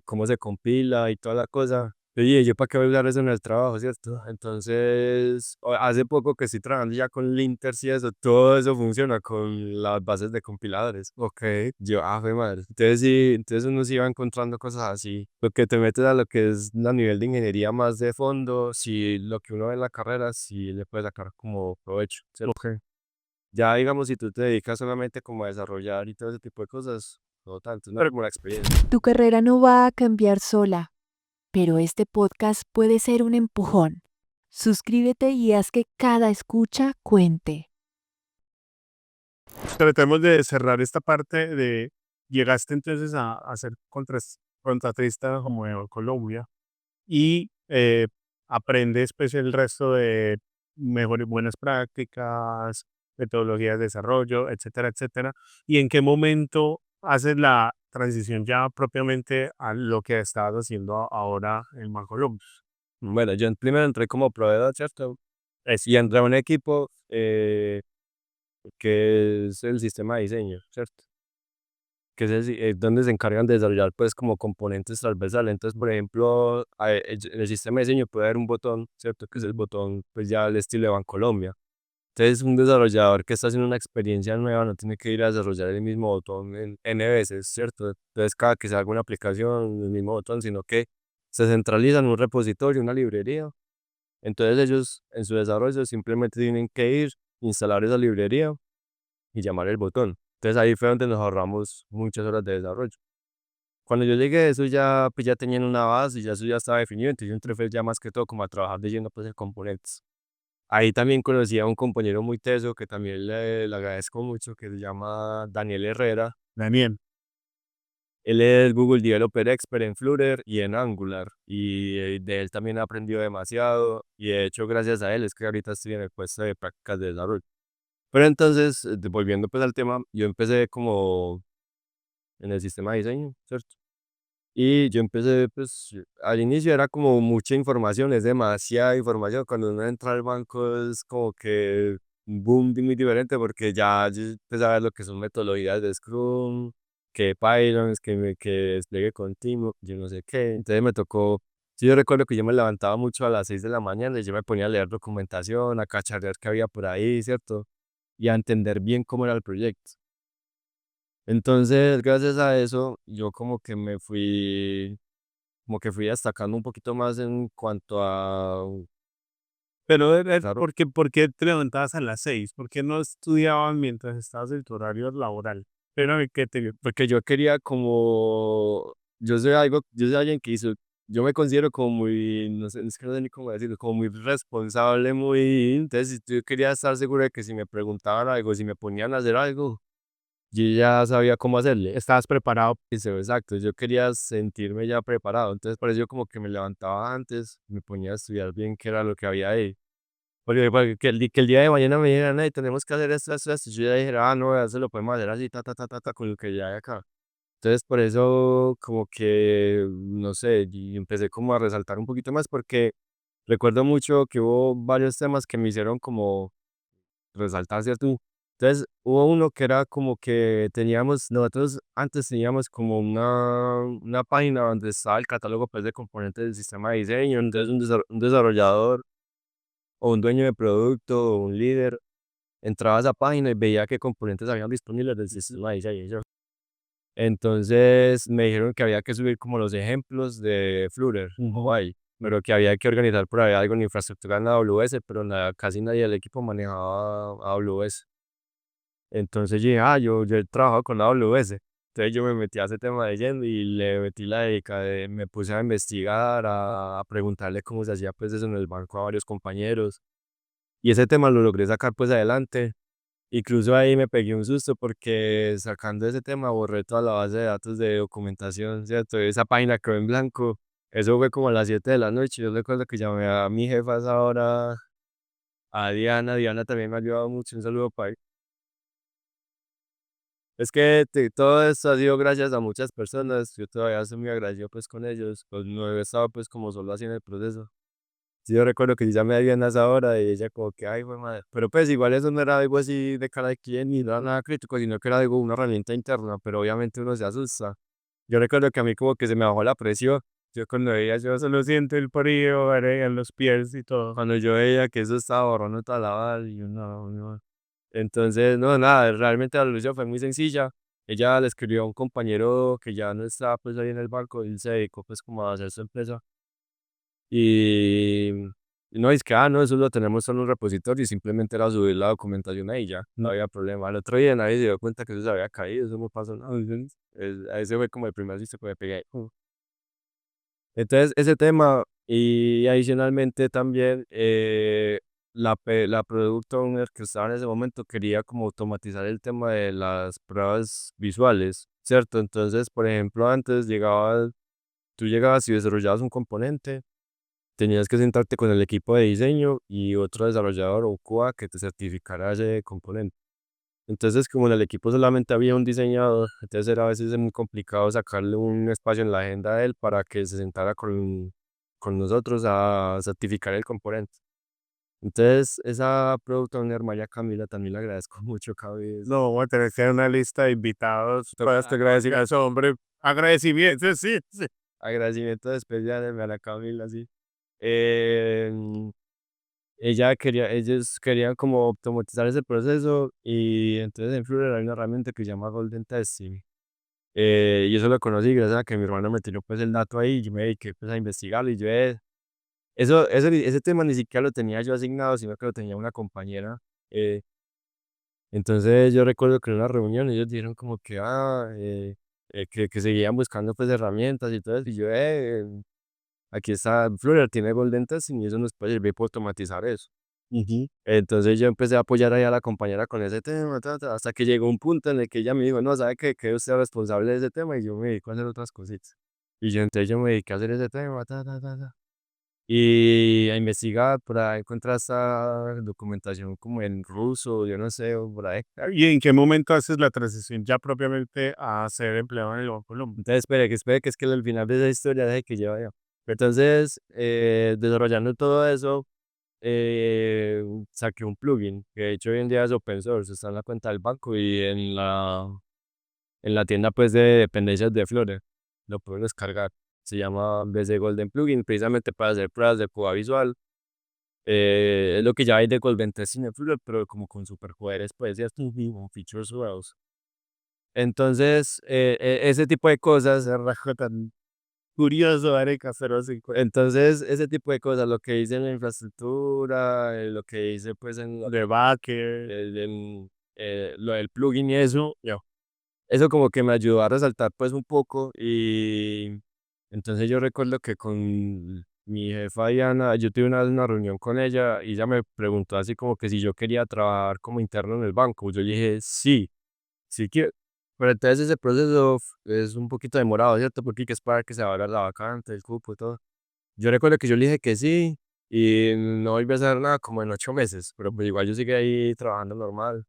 cómo se compila y toda la cosa. Oye, ¿yo para qué voy a usar eso en el trabajo, cierto? Entonces, hace poco que estoy trabajando ya con linters y eso, todo eso funciona con las bases de compiladores. Ok. Yo, fue madre. Entonces sí, entonces uno se iba encontrando cosas así. Lo que te metes a lo que es a nivel de ingeniería más de fondo, si lo que uno ve en la carrera, si le puedes sacar como provecho, ¿cierto? Ok. Ya digamos, si tú te dedicas solamente como a desarrollar y todo ese tipo de cosas, no tanto, no es Pero como la experiencia. Tu carrera no va a cambiar sola, pero este podcast puede ser un empujón. Suscríbete y haz que cada escucha cuente. tratemos de cerrar esta parte de, llegaste entonces a ser contratista como de Colombia y aprendes pues el resto de mejores buenas prácticas, metodologías de desarrollo, etcétera, etcétera. ¿Y en qué momento haces la transición ya propiamente a lo que estabas haciendo ahora en Bancolombia? Bueno, yo primero entré como proveedor, ¿cierto? Y entré a un equipo que es el sistema de diseño, ¿cierto? Que es donde se encargan de desarrollar pues como componentes transversales. Entonces, por ejemplo, en el sistema de diseño puede haber un botón, ¿cierto? Que es el botón pues ya al estilo de Bancolombia. Entonces, un desarrollador que está haciendo una experiencia nueva no tiene que ir a desarrollar el mismo botón en N veces, ¿cierto? Entonces, cada que se haga una aplicación, el mismo botón, sino que se centraliza en un repositorio, una librería. Entonces, ellos en su desarrollo simplemente tienen que ir, instalar esa librería y llamar el botón. Entonces, ahí fue donde nos ahorramos muchas horas de desarrollo. Cuando yo llegué, eso ya, pues ya tenían una base, ya eso ya estaba definido, entonces yo entré fue ya más que todo como a trabajar de lleno pues en componentes. Ahí también conocí a un compañero muy teso que también le agradezco mucho, que se llama Daniel Herrera. Daniel. Él es Google Developer Expert en Flutter y en Angular. Y de él también he aprendido demasiado. Y de hecho, gracias a él es que ahorita estoy en el puesto de prácticas de desarrollo. Pero entonces, volviendo pues al tema, yo empecé como en el sistema de diseño, ¿cierto? Y yo empecé, pues, al inicio era como mucha información, es demasiada información. Cuando uno entra al banco es como que un boom muy diferente porque ya yo empecé a ver lo que son metodologías de Scrum, que Python, que despliegue continuo, yo no sé qué. Entonces me tocó, sí, yo recuerdo que yo me levantaba mucho a las 6 de la mañana y yo me ponía a leer documentación, a cacharrear qué había por ahí, ¿cierto? Y a entender bien cómo era el proyecto. Entonces, gracias a eso, yo como que fui destacando un poquito más en cuanto a, Pero, claro, por qué te levantabas a las 6? ¿Por qué no estudiaban mientras estabas en tu horario laboral? Pero, ¿qué te porque yo quería como, yo soy alguien que hizo, yo me considero como muy, no sé, es que no sé ni cómo decirlo, como muy responsable, muy, entonces yo quería estar seguro de que si me preguntaban algo, si me ponían a hacer algo, yo ya sabía cómo hacerle. estabas preparado? Eso, exacto, yo quería sentirme ya preparado, entonces por eso yo como que me levantaba antes, me ponía a estudiar bien qué era lo que había ahí. Porque que el día de mañana me dijeran, hey, tenemos que hacer esto, yo ya dijera, ah, no, eso lo podemos hacer así, con lo que ya hay acá. Entonces por eso como que, no sé, y empecé como a resaltar un poquito más porque recuerdo mucho que hubo varios temas que me hicieron como resaltar, ¿cierto? Entonces hubo uno que era como que teníamos, nosotros antes teníamos como una página donde estaba el catálogo pues, de componentes del sistema de diseño, entonces un desarrollador o un dueño de producto o un líder entraba a esa página y veía qué componentes habían disponibles del sistema de diseño. Entonces me dijeron que había que subir como los ejemplos de Flutter o ahí, pero que había que organizar por ahí algo en infraestructura en AWS, pero casi nadie del equipo manejaba AWS. Entonces yo dije, ah, yo he trabajado con AWS. Entonces yo me metí a ese tema de lleno y le metí la dedica me puse a investigar, a preguntarle cómo se hacía pues eso en el banco a varios compañeros. Y ese tema lo logré sacar pues adelante. Incluso ahí me pegué un susto porque sacando ese tema borré toda la base de datos de documentación, ¿cierto? Esa página quedó en blanco. Eso fue como a las 7 de la noche. Yo recuerdo que llamé a mi jefa a esa hora, a Diana. Diana también me ha ayudado mucho. Un saludo para ella. Es que todo esto ha sido gracias a muchas personas. Yo todavía estoy muy agradecido pues con ellos. Pues no he estado pues como solo así en el proceso. Sí, yo recuerdo que yo llamé a Diana a esa hora y ella como que, ay, güey, madre. Pero pues igual eso no era algo así de cara de quien ni era nada crítico, sino que era algo, una herramienta interna, pero obviamente uno se asusta. Yo recuerdo que a mí como que se me bajó la presión. Yo cuando veía, yo Solo siento el frío en los pies y todo. cuando yo veía que eso estaba borrando toda la base, y yo no, no. Entonces, no, nada, realmente la solución fue muy sencilla. Ella le escribió a un compañero que ya no estaba pues ahí en el barco, él se dedicó pues como a hacer su empresa. Y no, es que, ah, no, eso lo tenemos en un repositorio y simplemente era subir la documentación ahí ya, no había problema. Al otro día nadie se dio cuenta que eso se había caído, eso no pasó nada. Ese fue como el primer susto que me pegué. Entonces, ese tema y adicionalmente también la Product Owner que estaba en ese momento quería como automatizar el tema de las pruebas visuales, ¿cierto? Entonces, por ejemplo, antes tú llegabas y desarrollabas un componente tenías que sentarte con el equipo de diseño y otro desarrollador o QA que te certificara ese componente. Entonces, como en el equipo solamente había un diseñador, entonces era a veces muy complicado sacarle un espacio en la agenda a él para que se sentara con nosotros a certificar el componente. Entonces, esa product owner, María Camila, también le agradezco mucho cada vez. No, vamos a tener que hacer una lista de invitados para este agradecimiento, hombre. Agradecimiento, sí, sí. Agradecimiento especial a María Camila, sí. Ellos querían como automatizar ese proceso y entonces en Flutter hay una herramienta que se llama Golden Testing. Y eso lo conocí gracias a que mi hermano me tiró pues el dato ahí y yo me dediqué pues a investigarlo y ese tema ni siquiera lo tenía yo asignado, sino que lo tenía una compañera. eh, entonces yo recuerdo que en una reunión ellos dijeron como que, que seguían buscando pues herramientas y todo eso, y yo, aquí está Flutter, tiene Golden Testing y eso nos puede servir para automatizar eso. Ujú. Entonces yo empecé a apoyar ahí a la compañera con ese tema, hasta que llegó un punto en el que ella me dijo, no, ¿sabe qué? Que usted es responsable de ese tema y yo me dedico a hacer otras cositas. Y yo entonces yo me dediqué a hacer ese tema, y a investigar, por ahí encontrar esta documentación como en ruso, yo no sé, o por ahí. ¿Y en qué momento haces la transición ya propiamente a ser empleado en el Banco Colombia? Entonces espere, que es que el final de esa historia deje que lleva ya. Entonces, desarrollando todo eso, saqué un plugin, que de hecho hoy en día es open source, está en la cuenta del banco y en la tienda pues de dependencias de Flore, lo pueden descargar. Se llama BC Golden Plugin, precisamente para hacer pruebas de Cuba Visual. Es lo que ya hay de Golden Testing en Flutter, pero como con superpoderes, pues, ya con features nuevos. Entonces, ese tipo de cosas, Rajo tan curioso, Areca 05. entonces, ese tipo de cosas, lo que hice en la infraestructura, lo que hice pues De Backer. lo del plugin y eso como que me ayudó a resaltar pues un poco y entonces yo recuerdo que con mi jefa Diana, yo tuve una vez una reunión con ella y ella me preguntó así como que si yo quería trabajar como interno en el banco. Yo le dije, sí, sí quiero. Pero entonces ese proceso es un poquito demorado, ¿cierto? Porque hay que esperar que se abra la vacante, el cupo y todo. Yo recuerdo que yo le dije que sí y no volví a hacer nada como en 8 meses, pero pues igual yo seguí ahí trabajando normal.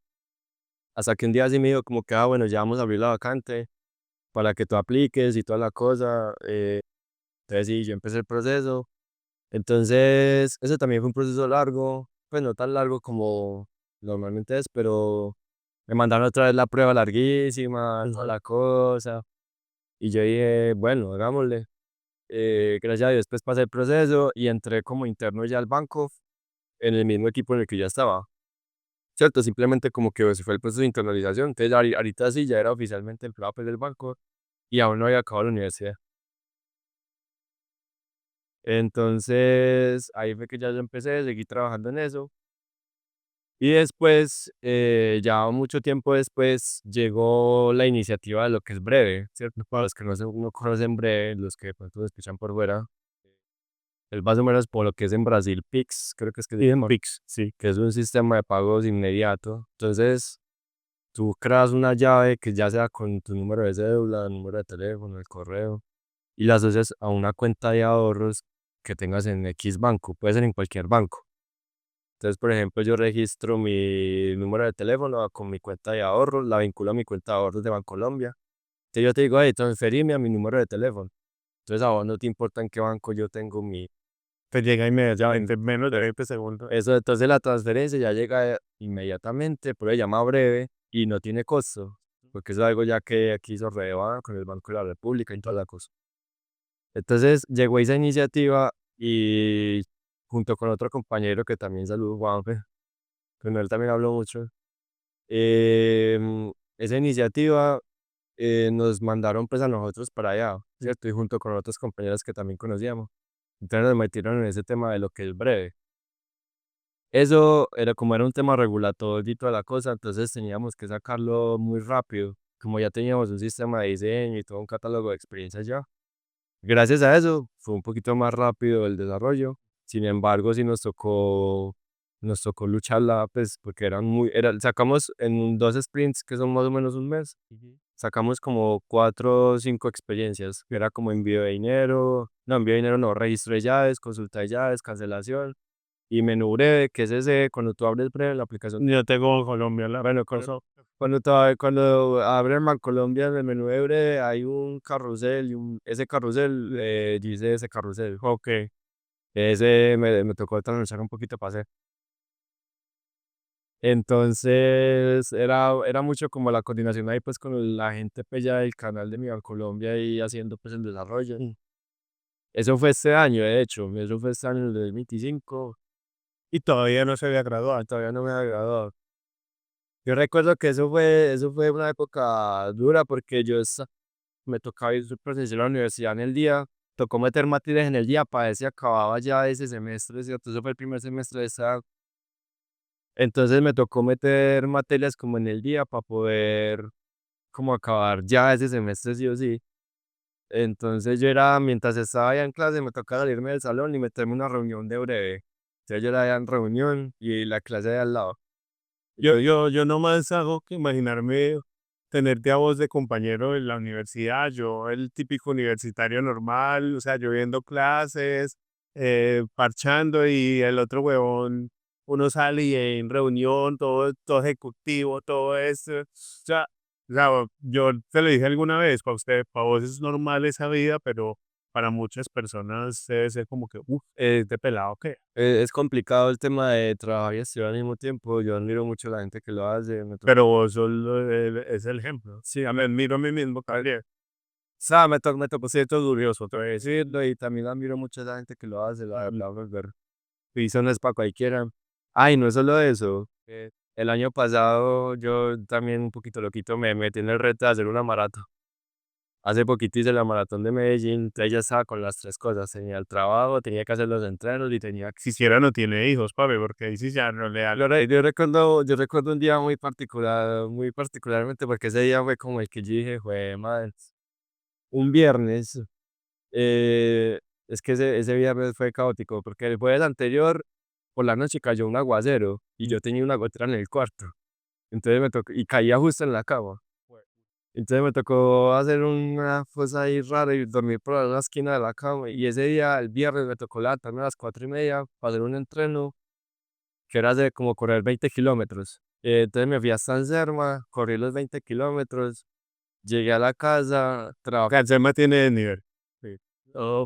Hasta que un día sí me dijo como que, bueno, ya vamos a abrir la vacante para que tú apliques y toda la cosa. Entonces sí, yo empecé el proceso. Entonces, ese también fue un proceso largo, pues no tan largo como normalmente es, pero me mandaron otra vez la prueba larguísima, toda la cosa. Y yo dije, bueno, hagámosle. Gracias a Dios, después pasé el proceso y entré como interno ya al banco en el mismo equipo en el que ya estaba. ¿Cierto? Simplemente como que se fue el proceso de internalización. Entonces, ahorita sí ya era oficialmente empleado pues, del banco y aún no había acabado la universidad. Entonces, ahí fue que ya yo empecé, seguí trabajando en eso. Y después, ya mucho tiempo después, llegó la iniciativa de lo que es Breve, ¿cierto? Para los que no conocen Breve, los que de pronto lo escuchan por fuera, es más o menos por lo que es en Brasil Pix, creo que es que se llama Pix, sí, que es un sistema de pagos inmediato. Entonces, tú creas una llave que ya sea con tu número de cédula, número de teléfono, el correo, y la asocias a una cuenta de ahorros que tengas en X banco, puede ser en cualquier banco. Entonces, por ejemplo, yo registro mi número de teléfono con mi cuenta de ahorros, la vinculo a mi cuenta de ahorros de Bancolombia. Entonces yo te digo, hey, transferime a mi número de teléfono. Entonces a vos no te importa en qué banco yo tengo mi... Te llega inmediatamente en menos de 20 segundos. Eso, entonces la transferencia ya llega inmediatamente, pero se llama breve y no tiene costo, porque eso es algo ya que aquí hizo Redeban con el Banco de la República y toda la cosa. Entonces llegó esa iniciativa y junto con otro compañero que también saludo, Juanfe, con él también hablo mucho. Esa iniciativa nos mandaron pues a nosotros para allá, ¿cierto? Y junto con otros compañeros que también conocíamos. Entonces nos metieron en ese tema de lo que es breve. Eso era como era un tema regulatorio y toda la cosa, entonces teníamos que sacarlo muy rápido. Como ya teníamos un sistema de diseño y todo un catálogo de experiencias ya. Gracias a eso fue un poquito más rápido el desarrollo. Sin embargo, sí nos tocó lucharla, pues, porque sacamos en 2 sprints que son más o menos un mes. sacamos como 4 o 5 experiencias, que era como envío de dinero, no, envío de dinero no, registro de llaves, consulta de llaves, cancelación y menú breve, que es ese, cuando tú abres breve la aplicación. Yo tengo en Colombia la Bueno, cosa. cuando abres Colombia en el menú de breve hay un carrusel y ese carrusel dice ese carrusel. Ok. Ese me tocó trasnochar un poquito para hacer. Entonces era mucho como la coordinación ahí pues con la gente pues ya del canal de Mi Colombia y haciendo pues el desarrollo. Eso fue este año, de hecho, eso fue este año, en el 2025, Y todavía no se había graduado. todavía no me había graduado. Yo recuerdo que eso fue una época dura porque me tocaba ir presencial a la universidad en el día, tocó meter materias en el día para ver si acababa ya ese semestre, ¿cierto? Eso fue el primer semestre de esa. Entonces me tocó meter materias como en el día para poder como acabar ya ese semestre sí o sí. Entonces yo era, mientras estaba allá en clase, me tocaba salirme del salón y meterme en una reunión de breve. Entonces yo era allá en reunión y la clase de al lado. Yo nomás hago que imaginarme tenerte a vos de compañero en la universidad, yo el típico universitario normal, o sea, yo viendo clases, parchando y el otro huevón, uno sale y en reunión, todo ejecutivo, todo eso. Yo te lo dije alguna vez, para usted, para vos es normal esa vida, pero para muchas personas debe ser como que, uff, de pelado, ¿qué? Es complicado el tema de trabajar y estudiar al mismo tiempo. Yo admiro mucho a la gente que lo hace. Pero vos sos es el ejemplo. Sí, Me admiro a mí mismo, Gabriel. sea, me tocó cierto curioso, te voy a decirlo, y también admiro mucho a la gente que lo hace, la verdad, ver. Y eso no es para cualquiera. Ay, no es solo eso. El año pasado yo también un poquito loquito me metí en el reto de hacer una maratón. Hace poquito hice la maratón de Medellín, entonces ya estaba con las tres cosas. Tenía el trabajo, tenía que hacer los entrenos y tenía que... Si siquiera no tiene hijos, papi, porque ahí sí ya no le da. Yo recuerdo un día muy particular, muy particularmente porque ese día fue como el que yo dije, fue madre, un viernes. Eh, es que ese viernes fue caótico porque el jueves anterior por la noche cayó un aguacero y yo tenía una gotera en el cuarto. Entonces me tocó, y caía justo en la cama. Entonces me tocó hacer una cosa ahí rara y dormir por la esquina de la cama. Y ese día, el viernes, me tocó levantarme a las 4:30 para hacer un entreno que era de como correr 20 kilómetros. Entonces me fui a San Serma, corrí los 20 kilómetros, llegué a la casa, trabajé. Cancema tiene nivel. Sí.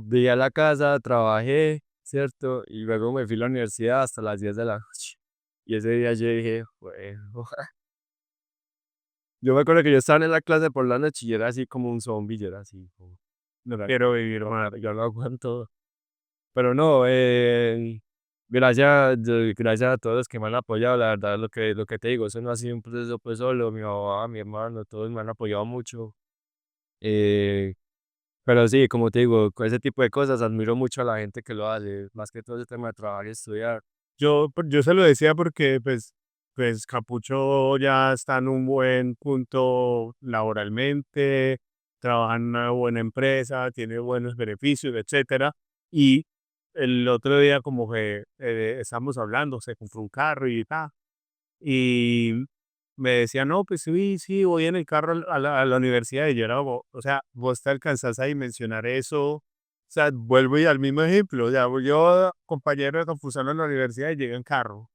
Llegué a la casa, trabajé, ¿cierto? Y luego me fui a la universidad hasta las 10 de la noche. Y ese día yo dije, bueno, yo me acuerdo que yo estaba en la clase por la noche y era así como un zombie, yo era así, como, No quiero vivir más. yo no aguanto. Pero no, gracias, gracias a todos los que me han apoyado, la verdad, lo que te digo, eso no ha sido un proceso pues solo, mi mamá, mi hermano, todos me han apoyado mucho. Eh, pero sí, como te digo, con ese tipo de cosas admiro mucho a la gente que lo hace, más que todo ese tema de trabajar y estudiar. Yo se lo decía porque, pues Capucho ya está en un buen punto laboralmente, trabaja en una buena empresa, tiene buenos beneficios, etcétera. Y el otro día, como que estamos hablando, se compró un carro y tal. Y me decía, no, pues sí, sí, voy en el carro a la universidad. Y yo era como, o sea, vos te alcanzás a dimensionar eso. O sea, vuelvo y al mismo ejemplo. O sea, yo, compañero de Confusano en la universidad, y llegué en carro.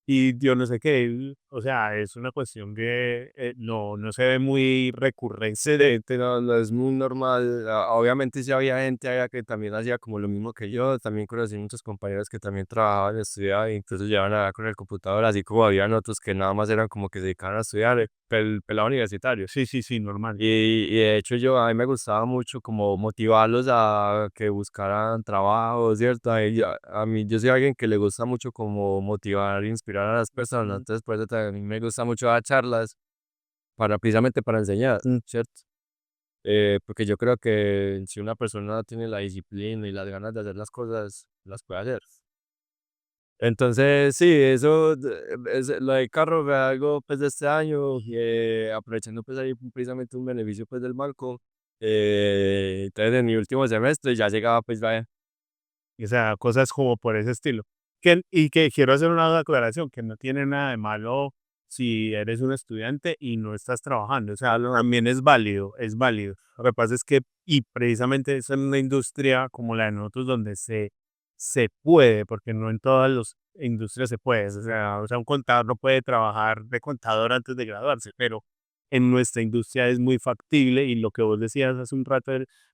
Y yo no sé qué, o sea, es una cuestión que no se ve muy recurrente. No, no es muy normal. Obviamente sí había gente allá que también hacía como lo mismo que yo. También conocí muchos compañeros que también trabajaban, estudiaban, e incluso llevaban allá con el computador, así como habían otros que nada más eran como que se dedicaban a estudiar, el pelado universitario. Sí, sí, sí, normal. Y de hecho a mí me gustaba mucho como motivarlos a que buscaran trabajo, ¿cierto? A mí yo soy alguien que le gusta mucho como motivar e inspirar a las personas, Ujú. entonces por eso también me gusta mucho dar charlas para precisamente para enseñar, ¿cierto? Porque yo creo que si una persona tiene la disciplina y las ganas de hacer las cosas, las puede hacer. Entonces, sí, lo del carro fue algo pues de este año, aprovechando pues ahí precisamente un beneficio pues del banco. Entonces en mi último semestre ya llegaba pues vaya. O sea, cosas como por ese estilo. Y que quiero hacer una aclaración, que no tiene nada de malo si eres un estudiante y no estás trabajando. O sea, también es válido, es válido. Lo que pasa es que, y precisamente es en una industria como la de nosotros donde se puede, porque no en todas las industrias se puede. O sea, un contador no puede trabajar de contador antes de graduarse, pero en nuestra industria es muy factible y lo que vos decías hace un rato,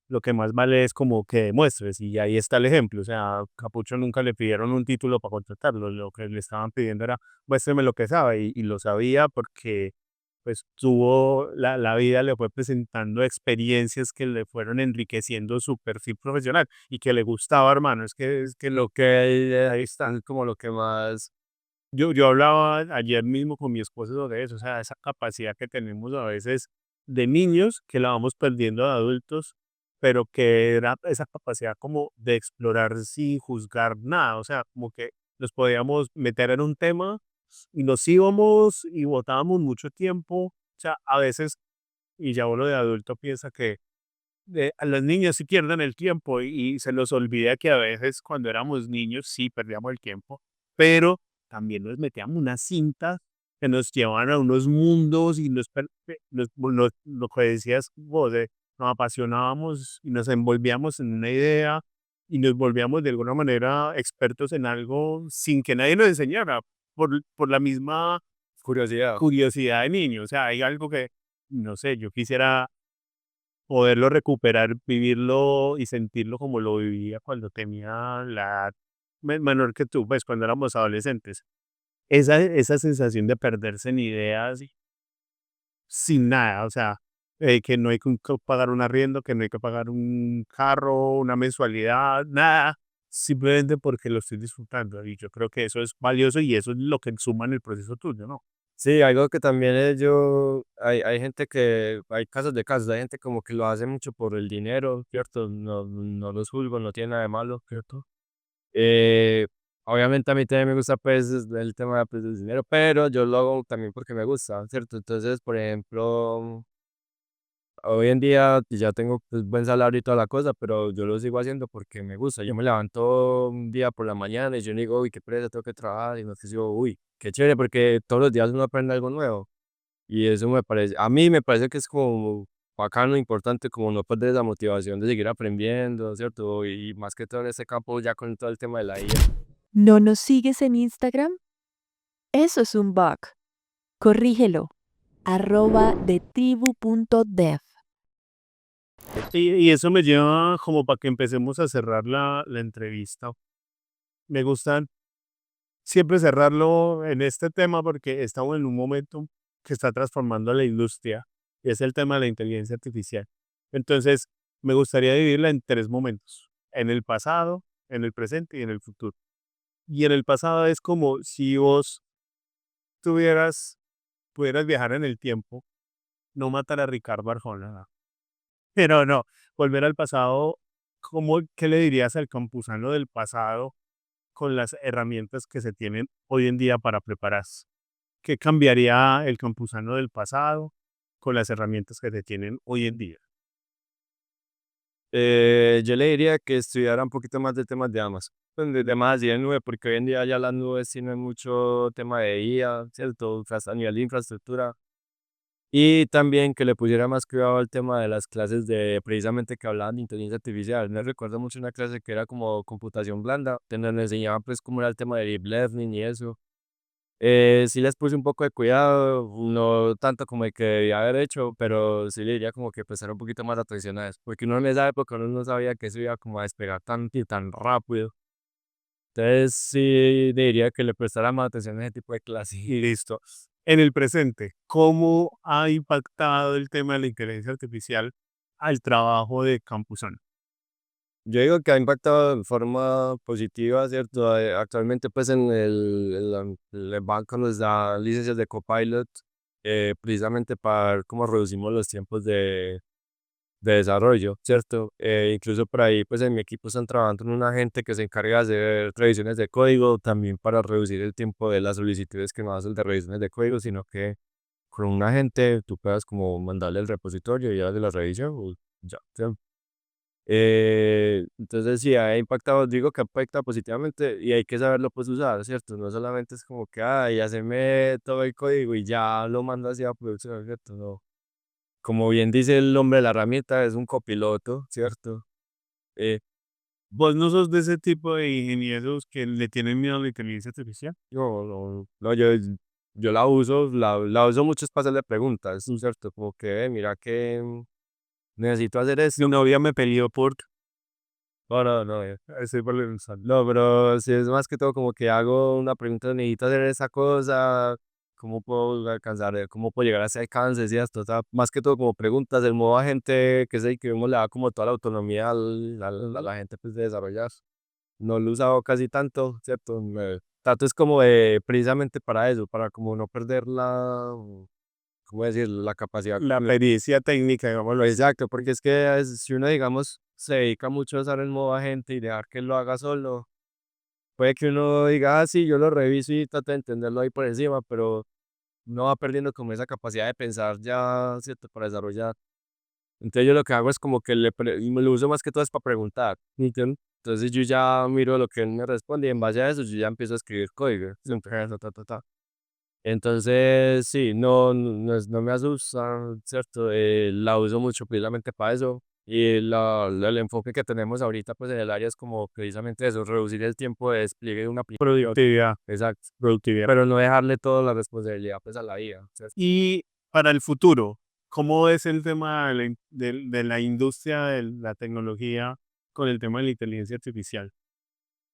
lo que más vale es como que demuestres y ahí está el ejemplo. O sea, Capucho nunca le pidieron un título para contratarlo, lo que le estaban pidiendo era muéstreme lo que sabe y lo sabía porque pues tuvo, la vida le fue presentando experiencias que le fueron enriqueciendo su perfil profesional y que le gustaba, hermano. Es que Lo que ahí está, es como lo que más. yo hablaba ayer mismo con mi esposa sobre eso, o sea, esa capacidad que tenemos a veces de niños que la vamos perdiendo de adultos, pero que era esa capacidad como de explorar sin juzgar nada, o sea, como que nos podíamos meter en un tema y nos íbamos y botábamos mucho tiempo, o sea, a veces, y ya uno de adulto piensa que a los niños sí pierden el tiempo y se nos olvida que a veces cuando éramos niños sí perdíamos el tiempo, pero también nos metíamos unas cintas que nos llevaban a unos mundos y lo que decías vos, nos apasionábamos y nos envolvíamos en una idea y nos volvíamos de alguna manera expertos en algo sin que nadie nos enseñara, por la misma Curiosidad. curiosidad de niño. O sea, hay algo que, no sé, yo quisiera poderlo recuperar, vivirlo y sentirlo como lo vivía cuando tenía la edad menor que tú, pues cuando éramos adolescentes. Esa sensación de perderse en ideas y sin nada, o sea, que no hay que pagar un arriendo, que no hay que pagar un carro, una mensualidad, nada, simplemente porque lo estoy disfrutando. Y yo creo que eso es valioso y eso es lo que suma en el proceso tuyo, ¿no? Sí, algo que también hay gente que, hay casos de casos, hay gente como que lo hace mucho por el dinero, ¿cierto? No, no los juzgo, no tiene nada de malo, ¿cierto? Eh, Obviamente a mí también me gusta pues el tema pues, del dinero, pero yo lo hago también porque me gusta, ¿cierto? Entonces, por ejemplo, hoy en día ya tengo pues, buen salario y toda la cosa, pero yo lo sigo haciendo porque me gusta. Yo me levanto un día por la mañana y yo digo, uy, qué pereza, tengo que trabajar. Y no sé si digo, uy, qué chévere, porque todos los días uno aprende algo nuevo. Y eso me parece, a mí me parece que es como bacano, importante, como no perder esa motivación de seguir aprendiendo, ¿cierto? Y más que todo en este campo, ya con todo el tema de la IA. ¿No nos sigues en Instagram? Eso es un bug. Corrígelo. @detribu.dev. Y eso me lleva como para que empecemos a cerrar la entrevista. Me gusta siempre cerrarlo en este tema porque estamos en un momento que está transformando la industria y es el tema de la inteligencia artificial. Entonces, me gustaría dividirla en tres momentos, en el pasado, en el presente y en el futuro. Y en el pasado es como si vos tuvieras, pudieras viajar en el tiempo, no matar a Ricardo Arjona, pero no, volver al pasado, ¿qué le dirías al campusano del pasado con las herramientas que se tienen hoy en día para prepararse? ¿Qué cambiaría el campusano del pasado con las herramientas que se tienen hoy en día? Yo le diría que estudiara un poquito más de temas de Amazon, pues, de temas así de nube, porque hoy en día ya las nubes tienen mucho tema de IA, ¿cierto? A nivel de infraestructura. Y también que le pusiera más cuidado al tema de las clases de precisamente que hablaban de inteligencia artificial. Me recuerdo mucho una clase que era como computación blanda, donde nos enseñaban pues cómo era el tema de deep learning y eso. Sí les puse un poco de cuidado, no tanto como el que debía haber hecho, pero sí le diría como que prestar un poquito más de atención a eso, porque uno en esa época uno no sabía que eso iba como a despegar tan y tan rápido. Entonces sí diría que le prestara más atención a ese tipo de clases. Y listo. En el presente, ¿cómo ha impactado el tema de la inteligencia artificial al trabajo de campusano? Yo digo que ha impactado de forma positiva, ¿cierto? Actualmente, pues, el banco nos da licencias de Copilot, precisamente para ver cómo reducimos los tiempos de desarrollo, ¿cierto? Incluso por ahí, pues, en mi equipo están trabajando en una gente que se encarga de hacer revisiones de código, también para reducir el tiempo de las solicitudes que no hacen de revisiones de código, sino que con un agente tú puedas como mandarle el repositorio y hace la revisión, ya, Entonces sí, ha impactado, digo que afecta positivamente y hay que saberlo pues usar, ¿cierto? No solamente es como que, ya se me todo el código y ya lo mando hacia producción, ¿cierto? No. Como bien dice el nombre de la herramienta, es un copiloto, ¿cierto? Eh, ¿Vos no sos de ese tipo de ingenieros que le tienen miedo a la inteligencia artificial? no, yo la uso mucho es para hacerle preguntas, ¿cierto? Como que, mira que necesito hacer Mi esto. novia me peleó por No, ese problema. no, pero si es más que todo como que hago una pregunta, necesito hacer esa cosa, ¿cómo puedo alcanzar, cómo puedo llegar a ese alcance? Y esto, o sea, más que todo como preguntas, el modo agente, que es el que uno le da como toda la autonomía a la gente pues de desarrollar. No lo he usado casi tanto, ¿cierto? Tanto es como de, precisamente para eso, para como no perder ¿cómo decir? La capacidad. La pericia técnica, digámoslo así. Exacto, porque es que si uno, digamos, se dedica mucho a usar el modo agente y dejar que él lo haga solo, puede que uno diga, sí, yo lo reviso y trato de entenderlo ahí por encima, pero uno va perdiendo como esa capacidad de pensar ya, ¿cierto? Para desarrollar. Entonces yo lo que hago es como que y me lo uso más que todo es para preguntar, ¿entiendes? Entonces yo ya miro lo que él me responde y en base a eso yo ya empiezo a escribir código. Entonces, sí, no me asusta, ¿cierto? La uso mucho precisamente para eso. Y el enfoque que tenemos ahorita pues en el área es como precisamente eso, reducir el tiempo de despliegue de una aplicación. Productividad, Exacto. productividad. Pero no dejarle toda la responsabilidad pues a la IA. ¿Cierto? Y para el futuro, ¿cómo es el tema de la industria de la tecnología con el tema de la inteligencia artificial?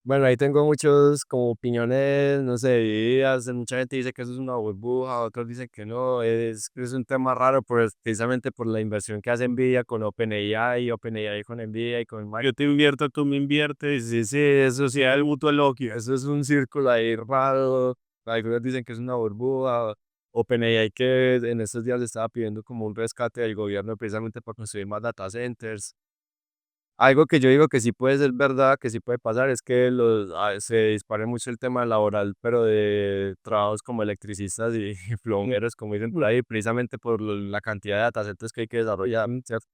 Bueno, ahí tengo muchos como opiniones, no sé, divididas. Mucha gente dice que eso es una burbuja, otros dicen que no. Es un tema raro, pues, precisamente por la inversión que hace Nvidia con OpenAI, OpenAI con Nvidia y con Yo Microsoft. te invierto, tú me inviertes, Sí, sí, eso sí, sociedad del mutuo Loki. eso es un círculo ahí raro. Algunos dicen que es una burbuja. OpenAI que en estos días le estaba pidiendo como un rescate del gobierno precisamente para construir más data centers. Algo que yo digo que sí puede ser verdad, que sí puede pasar, es que se dispare mucho el tema laboral, pero de trabajos como electricistas y plomeros, como dicen por ahí, precisamente por la cantidad de datacentros que hay que desarrollar, ¿cierto?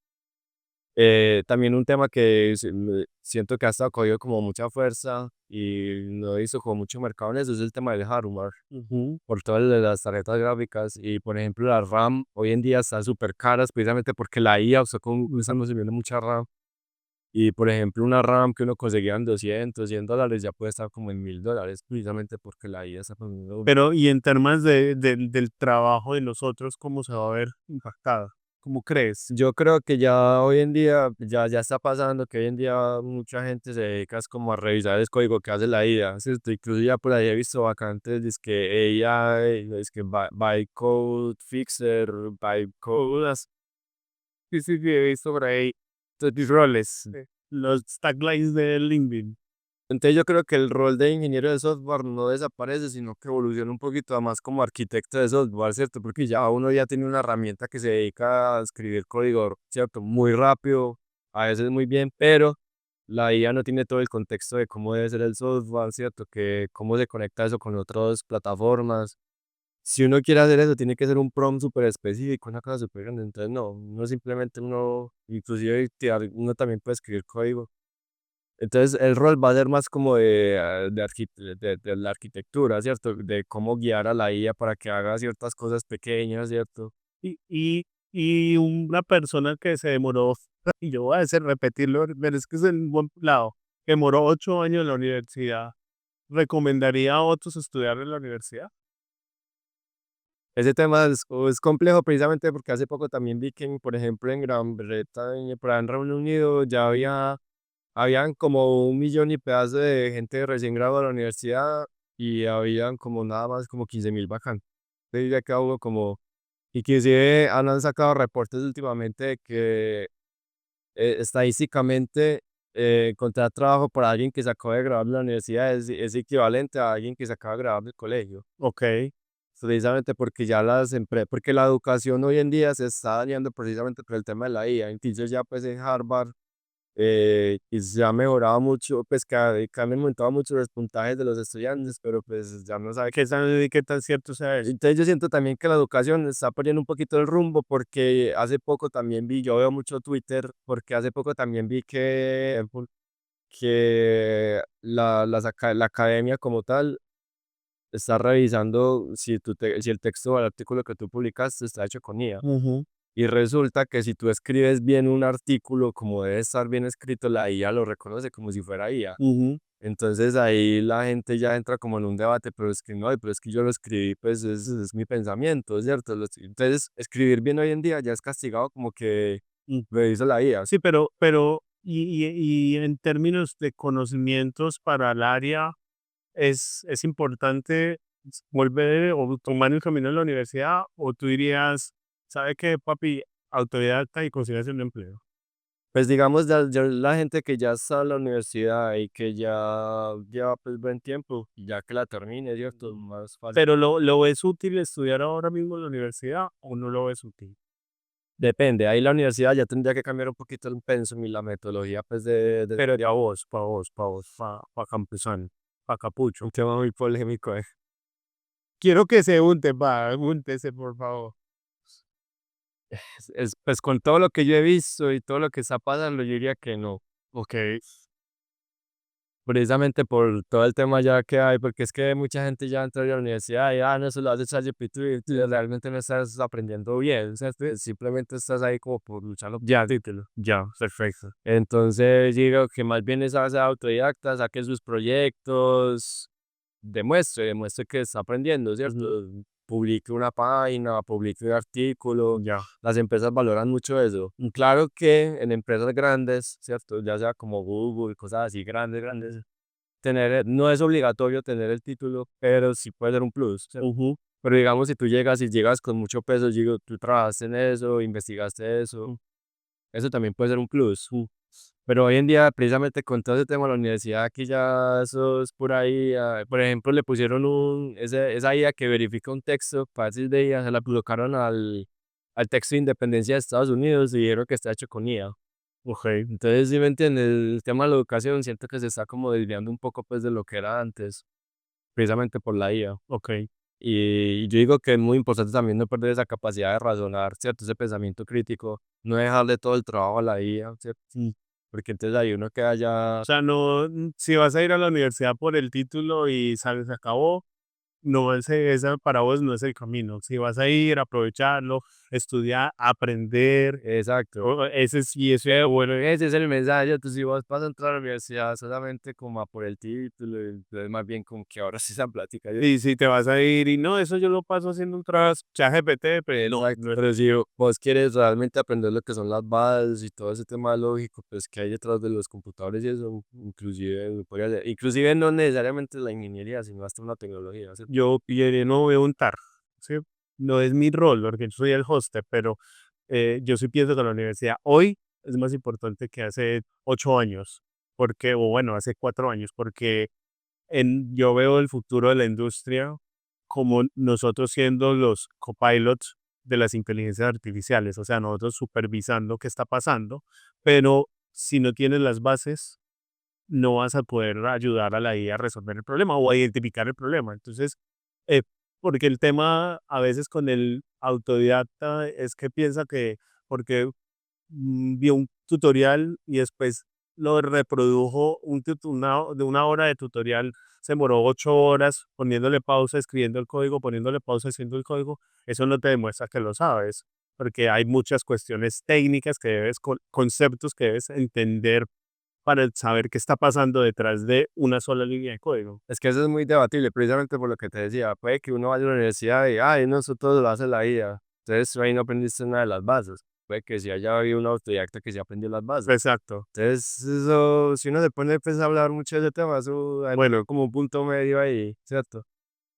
También un tema que siento que ha estado cogido como mucha fuerza y no hizo como mucho mercado en eso, es el tema del hardware, Ujú. por todas las tarjetas gráficas y por ejemplo la RAM hoy en día están súper caras precisamente porque la IA está consumiendo mucha RAM. Y por ejemplo, una RAM que uno conseguía en 200, $100 ya puede estar como en $1000, precisamente porque la IA está poniendo. Pero, y en temas del trabajo de nosotros, ¿cómo se va a ver impactada? ¿Cómo crees? Yo creo que ya hoy en día, ya está pasando que hoy en día mucha gente se dedica es como a revisar el código que hace la IA, ¿cierto? Incluso ya por ahí he visto vacantes, es que AI, es que bytecode fixer, bytecode. Sí, sí, sí, he visto por ahí los roles, los taglines de LinkedIn. Entonces yo creo que el rol de ingeniero de software no desaparece, sino que evoluciona un poquito más como arquitecto de software, ¿cierto? Porque ya uno ya tiene una herramienta que se dedica a escribir código, ¿cierto? Muy rápido, a veces muy bien, pero la IA no tiene todo el contexto de cómo debe ser el software, ¿cierto? Que cómo se conecta eso con otras plataformas. Si uno quiere hacer eso, tiene que ser un prompt súper específico, una cosa súper grande. Entonces, no simplemente inclusive uno también puede escribir código. Entonces el rol va a ser más como de la arquitectura, ¿cierto? De cómo guiar a la IA para que haga ciertas cosas pequeñas, ¿cierto? Y una persona que se demoró, y yo voy a hacer repetirlo, pero es que es el buen lado, que demoró 8 años en la universidad, ¿recomendaría a otros estudiar en la universidad? Ese tema es complejo precisamente porque hace poco también vi que, por ejemplo, en Gran Bretaña, por allá en Reino Unido, ya habían como 1 millón y pedazo de gente recién graduada de la universidad y habían como nada más como 15.000 vacantes. Entonces ya que hubo como, y que sí han sacado reportes últimamente de que estadísticamente, encontrar trabajo para alguien que se acaba de graduar de la universidad es equivalente a alguien que se acaba de graduar del colegio. Ok, Precisamente porque ya porque la educación hoy en día se está dañando precisamente por el tema de la IA. Entonces ya pues en Harvard y se ha mejorado mucho, pues que han aumentado mucho los puntajes de los estudiantes, pero pues ya no sabe qué. Qué tan cierto sea eso? Entonces yo siento también que la educación está perdiendo un poquito el rumbo porque hace poco también vi, yo veo mucho Twitter, porque hace poco también vi que la academia como tal está revisando si el texto o el artículo que tú publicaste está hecho con IA. Ujú. Y resulta que si tú escribes bien un artículo como debe estar bien escrito, la IA lo reconoce como si fuera IA. Ujú. Entonces ahí la gente ya entra como en un debate, pero es que no, pero es que yo lo escribí, pues es mi pensamiento, ¿cierto? Entonces escribir bien hoy en día ya es castigado como que Mm. lo hizo la IA. Sí, y en términos de conocimientos para el área, es importante volver o tomar el camino de la universidad, o tú dirías, ¿sabe qué, papi? Autodidacta y consideración de empleo. Pues digamos, ya la gente que ya está en la universidad y que ya lleva pues buen tiempo, y ya que la termine, ¿cierto? Es más fácil. Pero ¿lo ves útil estudiar ahora mismo en la universidad o no lo ves útil? Depende, ahí la universidad ya tendría que cambiar un poquito el pensum y la metodología, pues Pero ya vos, pa campesano, pa capucho. un tema muy polémico. Quiero que se unte, va, úntese, por favor. Pues con todo lo que yo he visto y todo lo que está pasando, yo diría que no. Ok. Precisamente por todo el tema ya que hay, porque es que mucha gente ya entra a la universidad y, no, eso lo hace ChatGPT y tú realmente no estás aprendiendo bien, o sea, simplemente estás ahí como por luchando por Ya, el título. ya, perfecto. Entonces, yo digo que más bien es a base de autodidacta, saque sus proyectos, demuestre que está aprendiendo, ¿cierto? Ujú. Publique una página, publique un artículo. Ya. Las empresas valoran mucho eso. Claro que en empresas grandes, ¿cierto? Ya sea como Google, cosas así grandes, no es obligatorio tener el título, pero sí puede ser un plus, ¿cierto? Ujú. Pero digamos, si tú llegas y llegas con mucho peso, digo, tú trabajaste en eso, investigaste eso, eso también puede ser un plus. Pero hoy en día, precisamente con todo ese tema de la universidad, aquí ya eso es por ahí. Por ejemplo, le pusieron esa IA que verifica un texto, para decir de IA, se la colocaron al texto de independencia de Estados Unidos y dijeron que está hecho con IA. Ok, Entonces, si me entiendes, el tema de la educación siento que se está como desviando un poco pues de lo que era antes, precisamente por la IA. ok. Y yo digo que es muy importante también no perder esa capacidad de razonar, ¿cierto? Ese pensamiento crítico, no dejarle todo el trabajo a la IA, ¿cierto? Porque entonces ahí uno queda ya. O sea, no, si vas a ir a la universidad por el título y sales, se acabó, no, esa para vos no es el camino. Si vas a ir, aprovecharlo, estudiar, aprender, Exacto. ese sí, eso es Bueno, ese es el mensaje. Tú si vos vas a entrar a la universidad solamente como a por el título, entonces más bien como que ahora sí esa plática. y si te vas a ir y no, eso yo lo paso haciendo un trabajo, ChatGPT, pero no, Exacto. Pero si vos quieres realmente aprender lo que son las bases y todo ese tema lógico, pues que hay detrás de los computadores y eso, inclusive, inclusive no necesariamente la ingeniería, sino hasta una tecnología, ¿cierto? yo no veo un TAR, ¿sí? No es mi rol, porque yo soy el host, pero yo sí pienso que la universidad hoy es más importante que hace 8 años, porque, o bueno, hace 4 años, porque yo veo el futuro de la industria como nosotros siendo los copilots de las inteligencias artificiales, o sea, nosotros supervisando qué está pasando, pero si no tienes las bases, no vas a poder ayudar a la IA a resolver el problema o a identificar el problema. Entonces, eh, porque el tema a veces con el autodidacta es que piensa que porque vio un tutorial y después lo reprodujo de una hora de tutorial, se demoró 8 horas poniéndole pausa, escribiendo el código, poniéndole pausa, escribiendo el código, eso no te demuestra que lo sabes, porque hay muchas cuestiones técnicas que debes, conceptos que debes entender para saber qué está pasando detrás de una sola línea de código. Es que eso es muy debatible, precisamente por lo que te decía. Puede que uno vaya a la universidad y, no, eso todo lo hace la IA. Entonces, tú ahí no aprendiste nada de las bases. Puede que si haya habido un autodidacta que sí aprendió las bases. Exacto. Entonces, eso, si uno se pone pues, a hablar mucho de ese tema, eso hay Bueno, como un punto medio ahí, ¿cierto?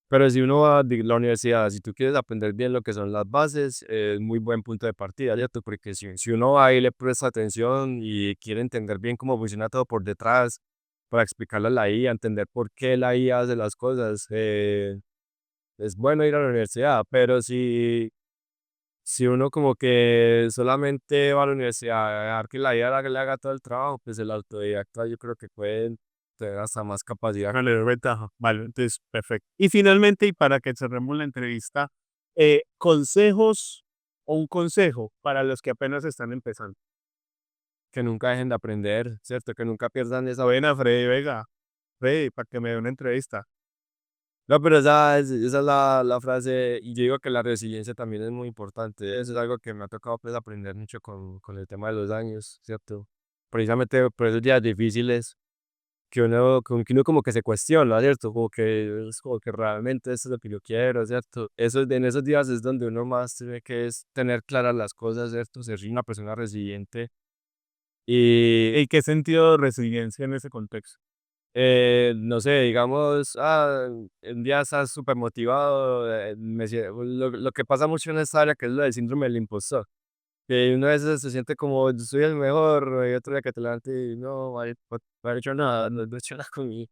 Pero si uno va a la universidad, si tú quieres aprender bien lo que son las bases, es muy buen punto de partida, ¿cierto? Porque si uno va y le presta atención y quiere entender bien cómo funciona todo por detrás, para explicarle a la IA, entender por qué la IA hace las cosas, es bueno ir a la universidad, pero si uno como que solamente va a la universidad a dejar que la IA le haga todo el trabajo, pues el autodidacta yo creo que puede tener hasta más capacidad. Le doy ventaja. Vale, entonces, perfecto. Y finalmente, y para que cerremos la entrevista, consejos o un consejo para los que apenas están empezando. Que nunca dejen de aprender, ¿cierto? Que nunca pierdan esa... Buena, Freddy Vega. Freddy, para que me dé una entrevista. No, pero esa es la frase, y yo digo que la resiliencia también es muy importante. Eso es algo que me ha tocado pues aprender mucho con el tema de los años, ¿cierto? Precisamente por esos días difíciles que uno como que se cuestiona, ¿cierto? Como que es como que realmente esto es lo que yo quiero, ¿cierto? En esos días es donde uno más tiene que es tener claras las cosas, ¿cierto? Ser una persona resiliente. Y ¿Y qué sentido de resiliencia en ese contexto? no sé, digamos, un día estás súper motivado, lo que pasa mucho en esta área que es lo del síndrome del impostor, que uno a veces se siente como yo soy el mejor, y otro día que te levantas y no, no he hecho nada, no he hecho nada conmigo.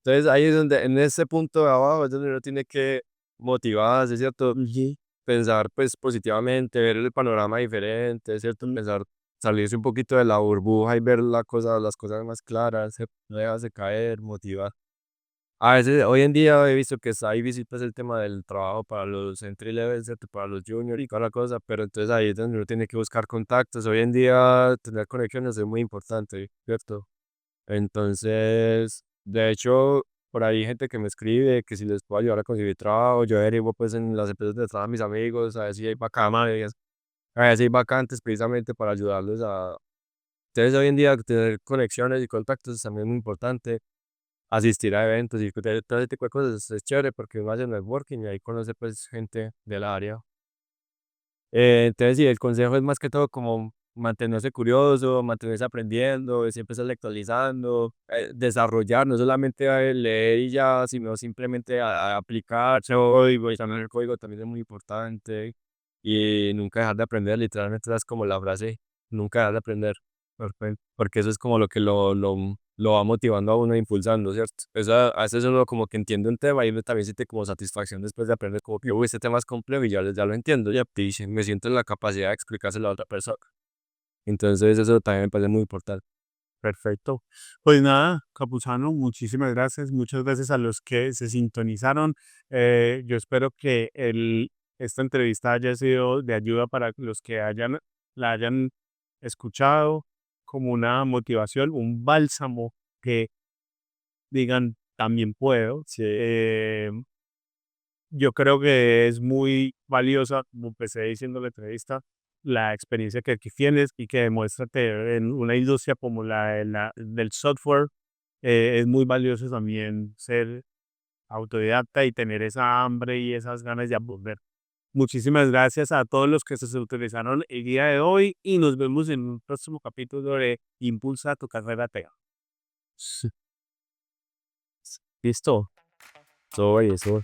Entonces ahí es donde, en ese punto de abajo, es donde uno tiene que motivarse, ¿cierto? Ujú. Pensar pues positivamente, ver el panorama diferente, ¿cierto? Pensar, salirse un poquito de la burbuja y ver las cosas más claras, no dejarse caer, motivar. A veces, hoy en día he visto que está difícil pues el tema del trabajo para los entry level, ¿cierto? Para los juniors y toda la cosa, pero entonces ahí es donde uno tiene que buscar contactos. Hoy en día tener conexiones es muy importante, ¿cierto? Entonces, de hecho, por ahí hay gente que me escribe que si les puedo ayudar a conseguir trabajo, yo averiguo pues en las empresas de trabajo a mis amigos, a ver si hay vacantes, a ver si hay vacantes precisamente para ayudarlos a... Entonces, hoy en día tener conexiones y contactos también es muy importante. Asistir a eventos y todo ese tipo de cosas es chévere porque uno hace networking y ahí conoce pues gente del área. Entonces, sí, el consejo es más que todo como mantenerse curioso, mantenerse aprendiendo, siempre estar actualizando, desarrollar, no solamente leer y ya, sino simplemente a aplicar código y también el código también es muy importante y nunca dejar de aprender, literalmente esa es como la frase, nunca dejar de aprender. Perfecto. Porque eso es como lo que lo va motivando a uno, impulsando, ¿cierto? A veces uno como que entiende un tema y uno también siente como satisfacción después de aprender como que, uy, este tema es complejo y ya lo entiendo, ya te dice, me siento en la capacidad de explicárselo a otra persona. Entonces eso también me parece muy importante. Perfecto. Pues nada, Capuchano, muchísimas gracias. Muchas gracias a los que se sintonizaron. Yo espero que esta entrevista haya sido de ayuda para los que la hayan escuchado como una motivación, un bálsamo que digan, también puedo. Sí, Yo creo que es muy valiosa, como empecé diciendo en la entrevista, la experiencia que aquí tienes y que demuestra que en una industria como del software es muy valioso también ser autodidacta y tener esa hambre y esas ganas de aprender. Muchísimas gracias a todos los que se utilizaron el día de hoy y nos vemos en un próximo capítulo de Impulsa tu carrera TEA. listo. Soy eso.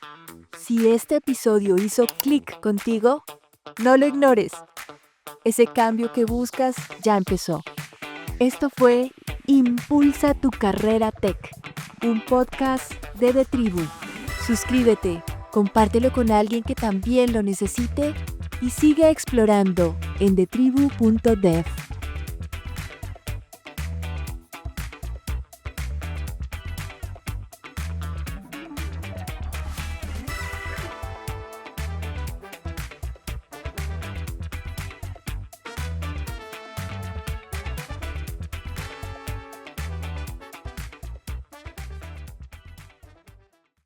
Si este episodio hizo clic contigo, no lo ignores. Ese cambio que buscas ya empezó. Esto fue Impulsa tu carrera tech, un podcast de The Tribu. Suscríbete, compártelo con alguien que también lo necesite y sigue explorando en thetribu.dev.